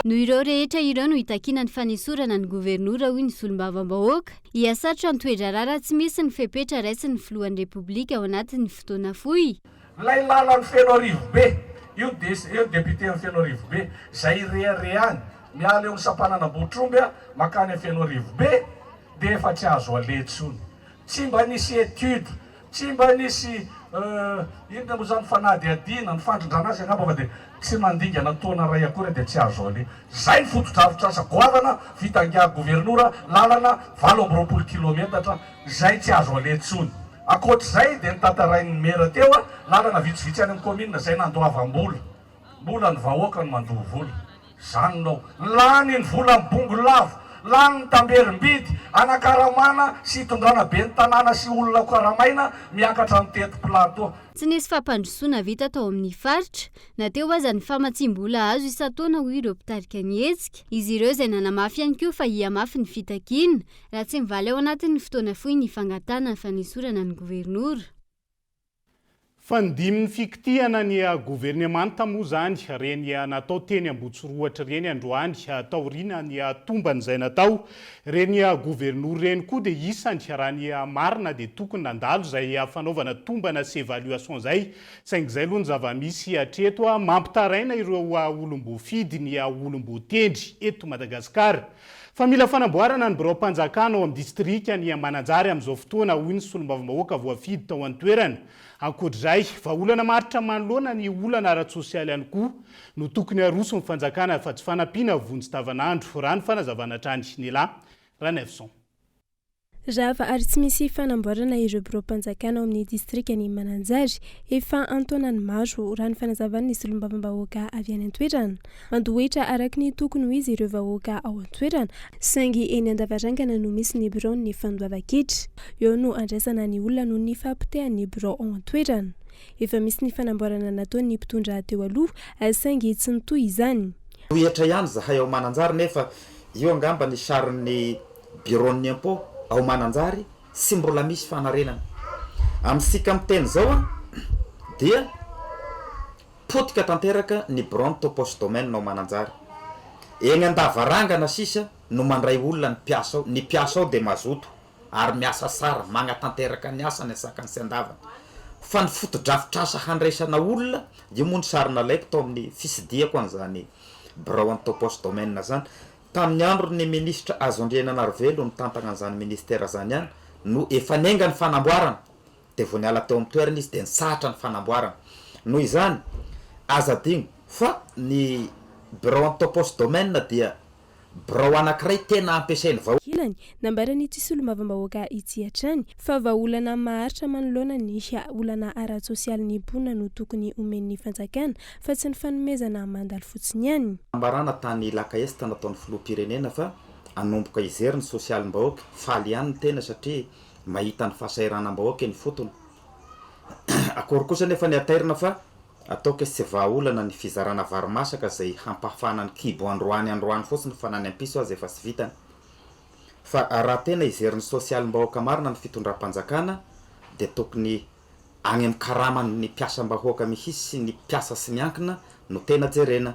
No ireo rehetra ireo no hitakina ny fanesorana ny gouvernoura hoy ny solombavam-bahoaka hiasatra ny toedra rara tsy misy ny fepetra raisin'ny filohan'ny repoblika ao anatin'ny fotoana fohy. Lay lalan'ny Fenoarivobe io député ny Fenoarivobe zay rehareany miala eo ny sapanana Botromby makany Fenoarivobe dia efa tsy azo aletsony tsy mba nisy étude tsy mba nisy inona moa zany fanady adina ny fandrindrana azy angamba fa dia tsy mandingana taona ray akory dia tsy azo ale zay ny foto-dravitra asa goavana vitangia gouvernoura lalana 20 kilomètre zay tsy azo aletsony akoatr'izay dia nitantarainy mera teo a lalana vitsivitsy any amin'ny commune zay nandoavam-bola mbola ny vahoaka no mandoha vola zany nao lany ny vola ny bongo lavo lany ny tamberim-bidy anakaramana sy hitondrana be ny tanàna sy olona karamaina miakatra ny teto plateau. Tsy nisy fampandrosoana vita tao amin'ny faritra na teo aza ny famatsim-bola azo isan-taona ho ireo mpitarika ny hetsika. Izy ireo izay nanamafy ihany koa fa hiamafy ny fitakiana raha tsy mivaly ao anatin'ny fotoana fohy ny fangatana ny fanesorana ny gouvernoura. Fandimin'ny fikitihana ny gouvernemanta moa zany reny natao teny Ambotsoroatra reny androany taoriana ny tomban'izay natao reny gouvernoura reny koa dia isany raha ny marina dia tokony nandalo zay fanaovana tombana sy évaluation zay saingy zay aloha ny zava-misy hatreto mampitaraina ireo olom-boafidy ny olom-boatendry eto Madagasikara. Fa mila fanamboarana ny birao-mpanjakana ao amin'ny distrika ny Mananjary amin'izao fotoana hoy ny solombavambahoaka voafidy tao an-toerana. Ankoatr'izay vahaolana maritra manoloana ny olana ara-tsosialy ihany koa no tokony aroso ny fanjakana fa tsy fanampiana vonjy davanandro raha ny fanazavana trany Nela Ranefson. Raha ary tsy misy fanamboarana ireo birao-mpanjakana ao amin'ny distrika ny Mananjary efa antonany maro raha ny fanazavan'ny solombavambahoaka avy any an-toerana. Mandohetra araka ny tokony ho izy ireo vahoaka ao an-toerana saingy eny an-davarangana no misy ny birao ny fandoavan-kitra. Eo no andraisana ny olona no ny fampitehan'ny birao ao an-toerana. Efa misy ny fanamboarana nataon'ny mpitondra teo aloha saingy tsy nitohy izany. Toetra ihany zahay ao Mananjary nefa io angamba ny sarin'ny biron'ny impôt ao Mananjary sy mbola misy fanarenana. Amin'sika miteny zao dia potika tanteraka ny bureau to poste domaine ao Mananjary. Eny an-davarangana sisa no mandray olona ny piasa ao dia mazoto ary miasa sara magnatanteraka ny asa ny asakany sy andavana. Fa ny foto-drafitrasa handraisana olona io moa ny sarina laiko tao amin'ny fisidiako an'izany bureau to poste domaine zany. Tamin'ny andro ny ministra Azondriana Narvelo ny tantana an'izany ministera zany ihany no efa nenga ny fanamboarana dia vao niala teo amin'ny toerana izy dia nisahatra ny fanamboarana. Noho izany aza digno fa ny bureau to poste domaine dia birao anankiray tena ampiasainy vahoilany nambarany tsy solombavambahoaka itsy hatrany fa vahaolana maharitra manoloana ny olana ara-tsosialy ny mponina no tokony omen'ny fanjakana fa tsy ny fanomezana mandalo fotsiny ihany. Ambarana tany Laka Est nataon'ny filoham-pirenena fa anomboka izery ny sosialim-bahoaka faly ihany ny tena satria mahita ny fahasahiranam-bahoaka ny fotony. Akory kosa nefa ny atairina fa ataoko tsy vahaolana ny fizarana varimasaka zay hampafana ny kibo androany fotsiny fa nany ampiso azy efa tsy vitany. Fa raha tena izerin'ny sosialim-bahoaka marina ny fitondram-panjakana dia tokony any amin'ny karamany ny mpiasam-bahoaka mihitsy sy ny mpiasa sy miankina no tena jerena.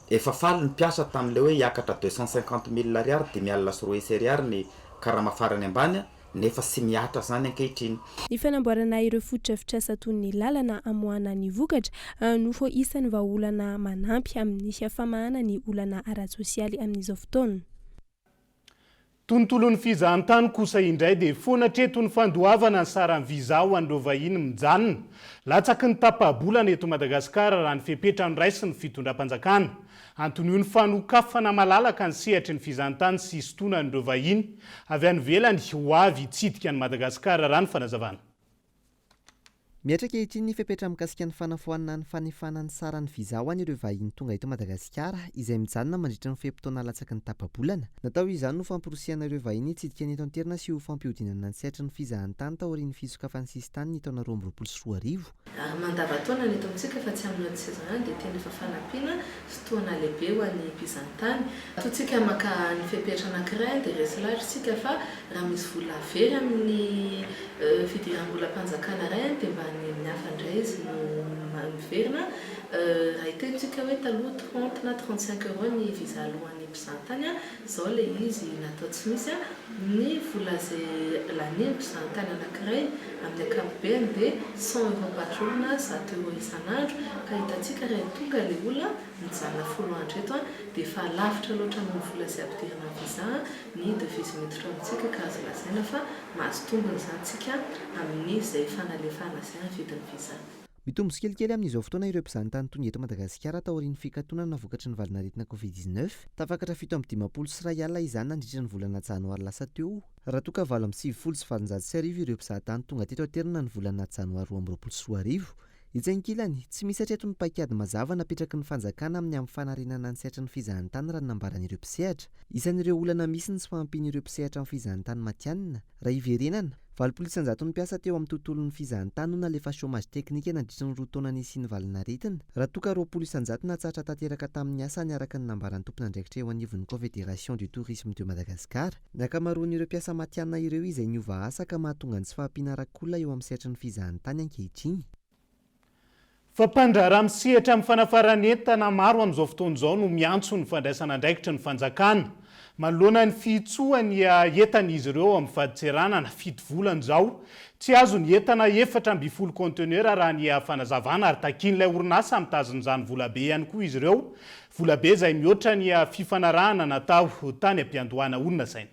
Efa faly ny mpiasa tamin'ilay hoe hiakatra 250,000 ariary dia mialina sy 3 ariary ny karama farany ambany nefa sy miatra zany ankehitriny. Ny fanamboarana ireo fototra-fitrasa toy ny lalana amoahana ny vokatra no ho isan'ny vahaolana manampy amin'ny famahana ny olana ara-tsosialy amin'izao fotoana. Tontolon'ny fizahantany kosa indray dia fonatreto ny fandoavana ny saran'ny viza ho an'ireo vahiny mijanona. Latsaky ny tapa-bolana eto Madagasikara raha ny fepetra ny raisy ny fitondram-panjakana. Antony io ny fanokafana malalaka ny sehatra ny fizahantany sy isotonana ireo vahiny avy any ivelany ho avy hitsidika ny Madagasikara raha ny fanazavana. Miatrika ity ny fepetra mikasika ny fanafoanana ny fanefanany saran'ny viza ho any ireo vahiny tonga eto Madagasikara izay mijanona mandritra ny fehimpotoana latsaky ny tapa-bolana. Natao izany no famporosiana ireo vahiny hitsidika ny eto an-toerana sy ho fampihodinana ny sehatra ny fizahantany taorian'ny fisokafan'ny sistany ny taona 2024. Mandava-taona ny eto amintsika fa tsy amin'ny saison dia tena efa fanampiana fotoana lehibe ho an'ny mpizahantany. Totsika maka ny fepetra anankiray dia resilagitsika fa raha misy vola very amin'ny fidiram-bolam-panjakana iray dia mba ny hafa indray izy no miverina. Raha hitentsika hoe taloha 30 na 35 € ny viza alohan'ny mpizahantany izao ilay izy natao tsy misy ny vola izay lany mpizahantany anankiray amin'ny ankapobeny dia 100 € patrona 100 € isan'andro ka hitantsika raha tonga ilay olona mijanona 10 andro eto dia efa lavitra loatra amin'ny vola izay ampidirana viza ny devise miditra amintsika ka azo lazaina fa mahazo tombony izany tsika amin'ny izay fanalefahana izay ny vidin'ny viza. mitombo sy kelikely amin'izao fotoana ireo mpizahatany tonga eto Madagasikara taorian'ny fikatonana vokatry ny valinaretina COVID-19 tafakatra 7 sy 2 alina izany nandritra ny volana janoary lasa teo raha toa ka 7 sy 7 ireo mpizahatany tonga teto aterina ny volana janoary 2024 Itsankilany, tsy misy atreto ny paikady mazava napetraky ny fanjakana amin'ny amin'ny fanarenana ny sehatry ny fizahantany raha nambaran'ireo mpisehatra. Isan'ireo olana misy ny tsy fahampian'ireo mpisehatra amin'ny fizahantany matianina. Raha iverenana, 700 ny mpiasa teo amin'ny tontolon'ny fizahantany no nalefa chômage teknika nandritra ny 2 taona nisy ny valinaretina. Raha toa ka 20 natsatra tanteraka tamin'ny asa niaraka ny nambaran'ny tompon'andraikitra eo anivon'ny Confédération du Tourisme de Madagascar. Ny ankamaroan'ireo mpiasa matianina ireo izay niova asa ka mahatonga ny tsy fahampiana arakolona eo amin'ny sehatry ny fizahantany ankehitriny. Fampandrara misehatra amin'ny fanafaran'entana maro amin'izao fotoana izao no miantso ny fandraisana andraikitra ny fanjakana. Manoloana ny fihitsoany entana izy ireo amin'ny faditseranana fito volana izao. Tsy azo ny entana 4 conteneur raha ny fanazavana ary takian'ilay orinasa mitazon'izany volabe ihany koa izy ireo. Volabe izay mihoatra ny fifanarahana natao tany ampiandohana olona saina.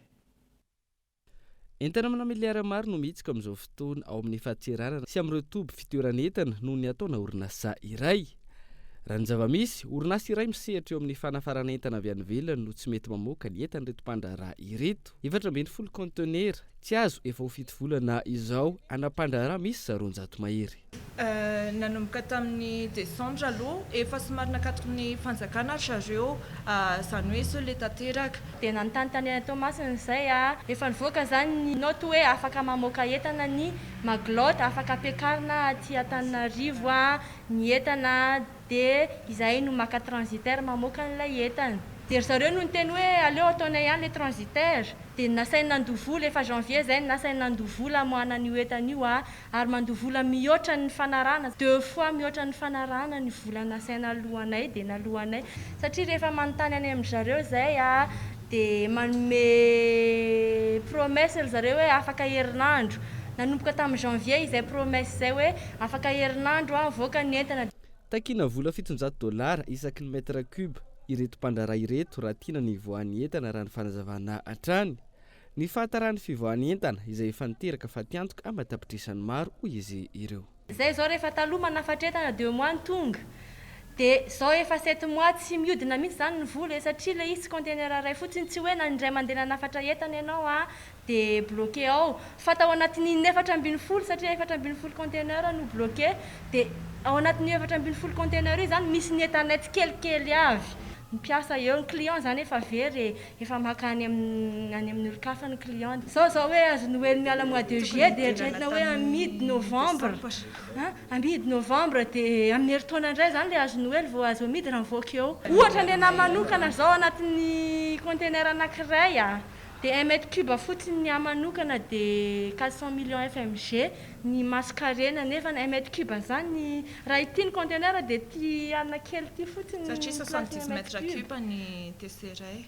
Entana amina miliara maro no mihitsika amin'izao fotoana ao amin'ny fahatseranana sy amin'ireo toby fitoeran'entana no ny ataona orinasa iray. Raha ny zava-misy, orinasa iray misehatra eo amin'ny fanafaran'entana avy any ivelany no tsy mety mamoaka ny entana reto mpandraharaha ireto. 4 conteneur, tsy azo efa ho 7 volana izao anampandraharaha misy 200 mahery. Nanomboka tamin'ny Desambra aloha efa somary nakatoko ny fanjakana chargeo zany hoe solely tanteraka dia nanontany Tomasina izay efa nivoaka zany ny note hoe afaka mamoaka entana ny maglotte afaka ampiakarina aty Antananarivo ny entana dia izay no maka transitaire mamoaka an'ilay entana. Dia zareo no niteny hoe aleo ataonay ihany le transitaire. Dia nasaina nandovola efa janvier zay nasaina nandovola moana n'io entana io ary mandovola mihoatra ny fanarahana 2 fois mihoatra ny fanarahana ny vola nasaina alohanay dia nalohanay satria rehefa manontany any amin'ny zareo zay dia manome promesse zareo hoe afaka herinandro. Nanomboka tamin'ny janvier izay promesse zay hoe afaka herinandro avoaka ny entana. Takina vola $700 isaky ny mètre cube. Ireto mpandraharaha ireto raha tiana ny voan'ny entana raha ny fanazavana hatrany. Ny fahatarany fivoan'ny entana izay efa niteraka fa tiantoka amatapitrisany maro hoy izy ireo. Zay zao rehefa taloha manafatra entana 2 mois ny tonga. Dia zao efa 7 mois tsy mihodina mihitsy zany ny vola satria ilay izy conteneur iray fotsiny tsy hoe nandray mandeha nanafatra entana ianao dia bloqué ao. Fa tao anatin'ny 470 satria 470 conteneur no bloqué dia ao anatin'ny 470 conteneur io zany misy ny entanety kelikely avy. Mpiasa eo ny client zany efa very efa maka any amin'ny olon-kafa ny client. Zao hoe azony hoe miala mois de juillet dia eritreretina hoe amidy novembre. Amidy novembre dia amin'ny herintaona indray zany le azony hoe vao azo amidy raha mivoaka eo. Ohatra ny anahy manokana zao anatin'ny conteneur anankiray dia 1 mètre cube fotsiny ny manokana dia 400 millions FMG ny mascarena nefa 1 mètre cube zany raha ity ny conteneur dia ty anakely ty fotsiny satria 70 mètre cube ny testeray.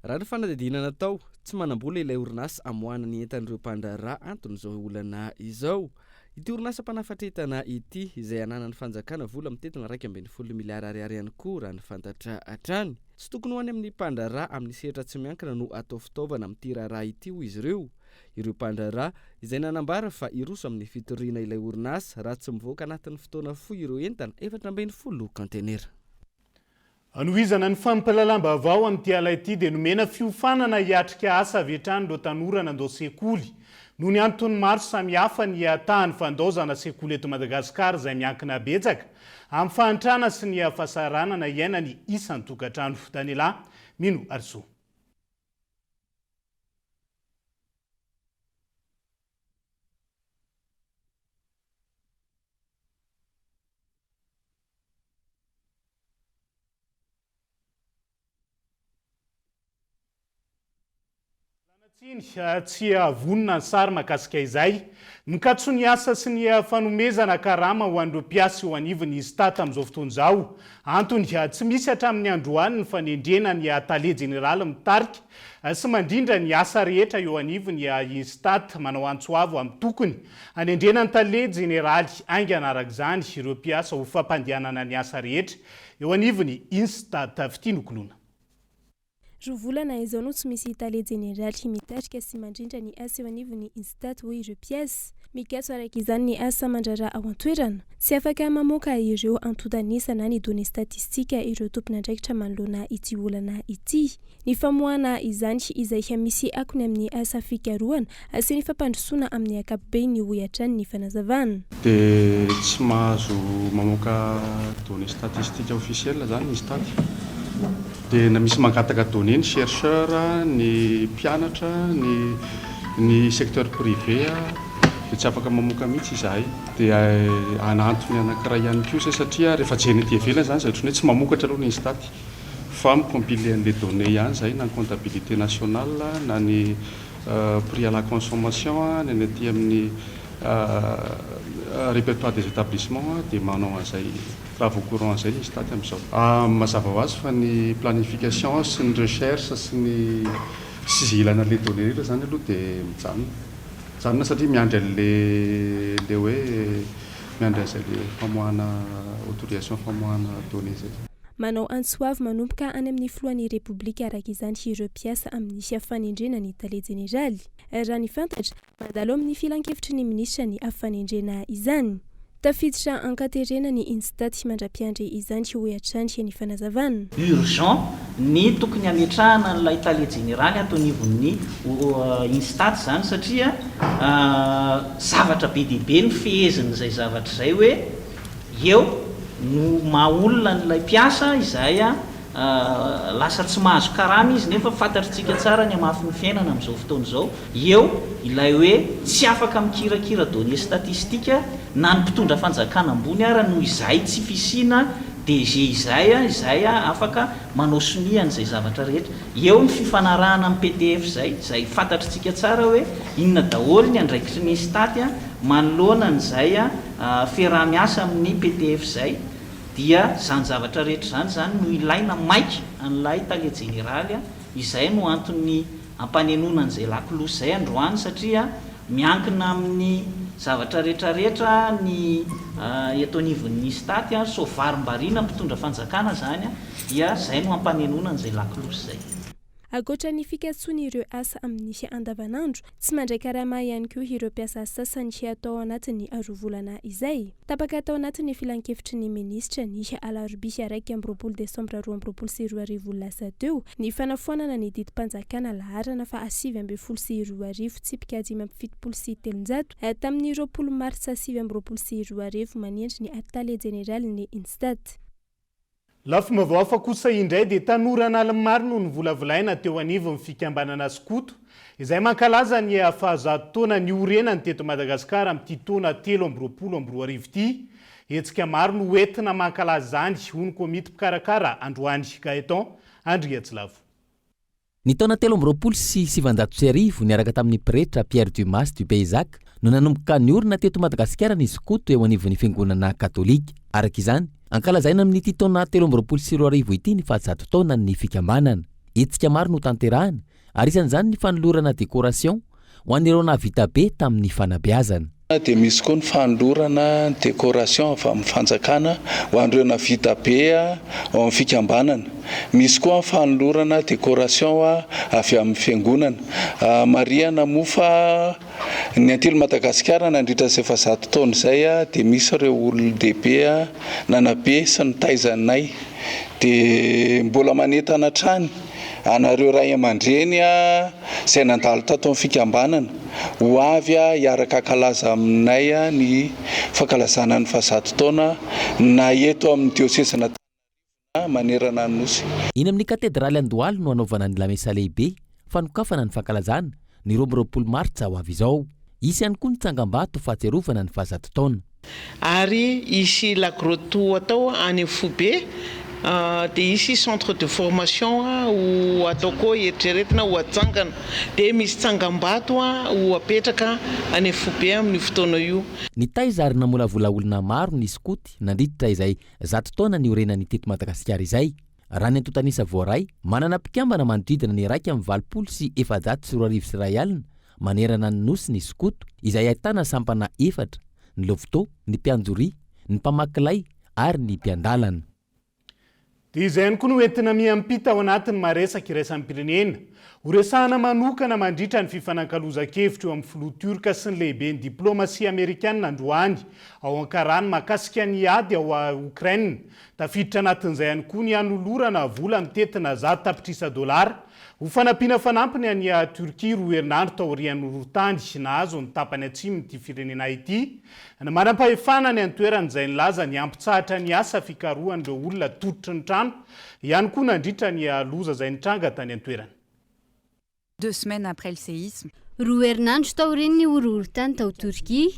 Raha ny fanadidina natao tsy manambola ilay orinasa amoahana ny entan'ireo mpandraharaha anton'izao olana izao. Ity orinasa mpanafatra entana ity izay ananan'ny fanjakana vola mitetina 2.20 miliara ariary ihany koa raha ny fantatra hatrany. Tsy tokony ho any amin'ny mpandraharaha amin'ny sehatra tsy miankina no atao fitaovana amin'ity raharaha ity hoy izy ireo. Ireo mpandraharaha izay nanambara fa iroso amin'ny fitoriana ilay orinasa raha tsy mivoaka anatin'ny fotoana fohy ireo entana 4.20 conteneur. Anohizana ny fampalalam-baovao amin'ity ala ity dia nomena fiofanana hiatrika asa avy hatrany ireo tanora nandao sekoly. Noho ny antony maro samihafa ny tahany fandaozana sekoly eto Madagasikara izay miankina betsaka amin'ny fahantrana sy ny fahasaranana iainany isan'ny tokantrano. Daniela Mino Arso. Tsy vonina ny sary mahakasika izay mikatso ny asa sy ny fanomezana karama ho an'ireo mpiasa eo anivon'ny Istat amin'izao fotoana izao. Antony tsy misy hatramin'ny androany ny fanendrena ny tale jeneraly mitarika sy mandrindra ny asa rehetra eo anivon'ny Istat manao antsoavo amin'ny tokony hanendrena ny tale jeneraly aingana arak'izany ireo mpiasa ho fampandehanana ny asa rehetra eo anivon'ny Istat fitinokolona. rovolana izao no tsy misy tale jeneraly mitarika sy mandrindra ny asa eo anivony instat hoy ireo piasy mikatso araka izany ny asa mandrara ao an-toerana tsy afaka mamoaka ireo antotanisa na ny données statistika ireo tompon'andraikitra manoloana ity olana ity ny famoahana izany izay misy akony amin'ny asa fikarohana sy ny fampandrosoana amin'ny ankapobeny ny hoiatrany ny fanazavana dia tsy mahazo mamoaka données statistika officielle zany izy tady dia na misy mangataka données ny chercheur ny mpianatra ny secteur privé dia tsy afaka mamoaka mihitsy izahay dia anantony anankiray ihany koa zay satria rehefa jeny ty ivelany zany zay ohatrany hoe tsy mamokatra aloha ny instat fa micompiler an'le données ihany zay na ny comptabilité nationale na ny prix à la consommation ny aty amin'ny répertoire des établissements dia manao an'izay travaux courant an'izay ny instat amin'izao mazava ho azy fa ny planification sy ny recherche sy ny ilana le données rehetra zany aloha dia mijanona satria miandry an'le hoe miandry an'izay le famoahana autorisation famoahana données zay manao antsoavy manomboka any amin'ny filohan'ny repoblika araka izany ireo piasa amin'ny hafanendrena ny tale jeneraly raha ny fantatra mandalo amin'ny filan-kevitry ny minisitra ny hafanendrena izany tafiditra ankaterena ny instat mandra-piandry izany hoiatrany ny fanazavana urgent ny tokony ametrahana n'ilay tale jeneraly atonivon'ny instat zany satria zavatra be dibe ny fehezin'izay zavatra izay hoe eo no mahaolona n'ilay piasa izay lasa tsy mahazo karama izy nefa fantatritsika tsara ny amafin'ny fiainana amin'izao fotoana izao eo ilay hoe tsy afaka mikirakira données statistika na ny mpitondra fanjakana ambony ara noho izay tsy fisina DG izay afaka manao sonian'izay zavatra rehetra eo ny fifanarahana amin'ny PDF zay fantatritsika tsara hoe inona daholo ny andraikitry ny instat manoloana n'izay fiaraha-miasa amin'ny PDF zay dia zany zavatra rehetra zany no ilaina maika an'ilay tale jeneraly izay no antony ampanenona an'izay lakolosy zay androany satria miankina amin'ny zavatra rehetrarehetra ny etonivon'ny instat sovarim-bariana mpitondra fanjakana zany dia zay no ampanenona an'izay lakolosy zay akoatra ny fikatsoana ireo asa amin'ny andavanandro tsy mandray karama ihany koa ireo piasa sasany atao anatin'ny arovolana izay tapaka tao anatin'ny filan-kevitry ny minisitra ny alarobia 1 desambra 2022 lasa teo ny fanafoanana ny didim-panjakana laharana fa 722 tsipika 577 tamin'ny 20 martsa 722 maniendry ny atale jeneraly ny instat lafo mavaoafa kosa indray dia tanorana alymaro no nyvolavolaina teo anivo mifikambanana skoto izay mankalaza ny afahazato taona ny orenany teto Madagasikara amin'ity taona 2022 ity hetsika maro no entina mankalaza zany hoy ny komity mpikarakara androany Gaetan Andriatsilavo ny taona 2027 niaraka tamin'ny pretra Pierre Dumas du Payzac no nanomboka ny orina teto Madagasikara ny skoto eo anivon'ny fiangonana katolika araka izany ankalazaina amin'ity taona 2022 ity ny fahazato taona ny fikambanana hetsika maro no tanterahana ary isan'izany ny fanolorana décoration ho an'ireo nahavita be tamin'ny fanabeazana dia misy koa ny fanolorana décoration avy amin'ny fanjakana ho an'ireo nahavita be ao amin'ny fikambanana misy koa ny fanolorana décoration avy amin'ny fiangonana Maria namofa ny antilo Madagasikara nandritra sy 700 taona izay dia misy ireo olon-dehibe nanabe sy ny taizanay dia mbola manentana trany anareo ray aman-dreny izay nandalo tato amin'ny fikambanana ho avy hiaraka ankalaza aminay ny fankalazana ny 700 taona na eto amin'ny diosezina manerana ny nosy iny amin'ny katedraly Andohalo no anaovana ny lamesa lehibe fanokafana ny fankalazana ny 20 martsa ho avy izao isy ihany koa ny tsangam-bato fahatsiarovana ny 700 taona ary isy lagroto atao any Fobe dia isy centre de formation ho atao koa eritreretina ho atsangana dia misy tsangam-bato ho apetraka any Fobe amin'ny fotoana io ny taiza ary namolavola olona maro ny skoty nandritra izay 100 taona ny orenany teto Madagasikara izay raha ny antotanisa voaray manana mpikambana manodidina ny 124 sy 100 alina manerana ny nosy ny skoto izay ahitana sampana 4 ny lovito ny mpianjoria ny mpamakilay ary ny mpiandalana dia izay ihany koa no entina miampita ao anatin'ny maresaka iraisam-pirenena ho resahana manokana mandritra ny fifanankalozan-kevitra eo amin'ny filotorika sy ny lehibe ny diplomasia amerikanina androany ao Ankarany mahakasika ny ady ao Ukraine. Tafiditra anatin'izay ihany koa ny anolorana vola mitetina $100 ho fanampiana fanampiny any Turkia roa herinandro tao aorian'ny horohotany nahazo ny tapany atsimon'ity firenena ity. Na manam-pahefana ny antoeran'izay nilaza ny ampitsahatra ny asa fikarohan'ireo olona tototry ny trano ihany koa nandritra ny loza izay nitranga tany antoerany. 2 semaines après le séisme. Roa herinandro tao ireny ny horohorotany tao Turkia.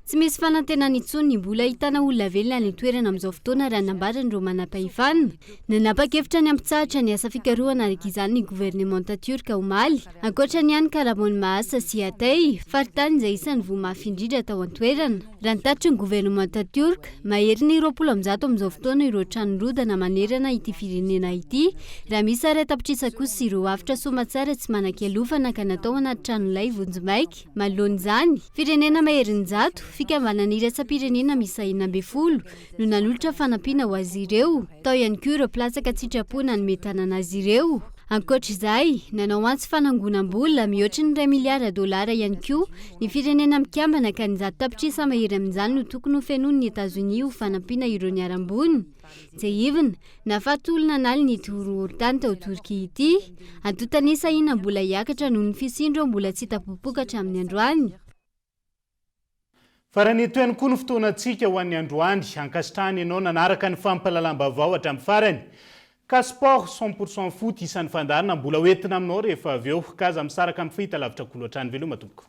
Tsy misy fanantenana intsony ny mbola ahitana olona velona ny toerana amin'izao fotoana raha nambaran'ireo manam-pahefana. Nanapa-kevitra ny ampitsahatra ny asa fikarohana araka izany ny governemanta turka omaly. Ankoatra ny ihany karamony mahasa sy atay faritany izay isan'ny vomafy indrindra tao an-toerana. Raha nitatry ny governemanta turka mahery ny 20% amin'izao fotoana ireo tranorodana manerana ity firenena ity raha misy areta-pitrisa kosa sy ireo afitra somatsara tsy manan-kialofana ka natao anaty tranolay vonjimaiky. Manoloan'izany firenena mahery ny zato fikambanana iraisam-pirenena misy 40 no nanolotra fanampiana ho azy ireo. Tao ihany koa ireo platsaka tsitraponany metanana azy ireo. Ankoatra izay, nanao antsy fanangonam-bola mihoatra ny $1 miliara ihany koa ny firenena mikambana ka ny zato-tapitrisa mahery amin'izany no tokony ho fenoiny ny Etazonia ho fanampiana ireo niarambony. Izay ivina nafatolona naly ny horohorotany tao Turkia ity antotany sahina mbola hiakatra noho ny fisindro mbola tsy hitapopokatra amin'ny androany. Faraneto ihany koa ny fotoanantsika ho an'ny androany ankasitrahany ianao nanaraka ny fampalalam-bavao hatramin'ny farany. Ka sport 100% foot isan'ny fandarina mbola hoentina aminao rehefa avy eo kaza misaraka amin'ny fahitalavitra kolohatrany veloma tompoko.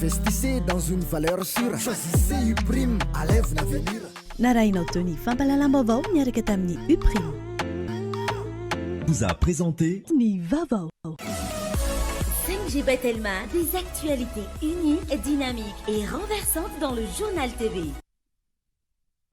Investissez dans une valeur sûre. Choisissez Uprime à l'avenir. Naraina Tony Fampalalam-Bavao miaraka tamin'ny Uprime. Vous a présenté Ni Vavao. 5G Batelma, des actualités uniques, dynamiques et renversantes dans le journal TV.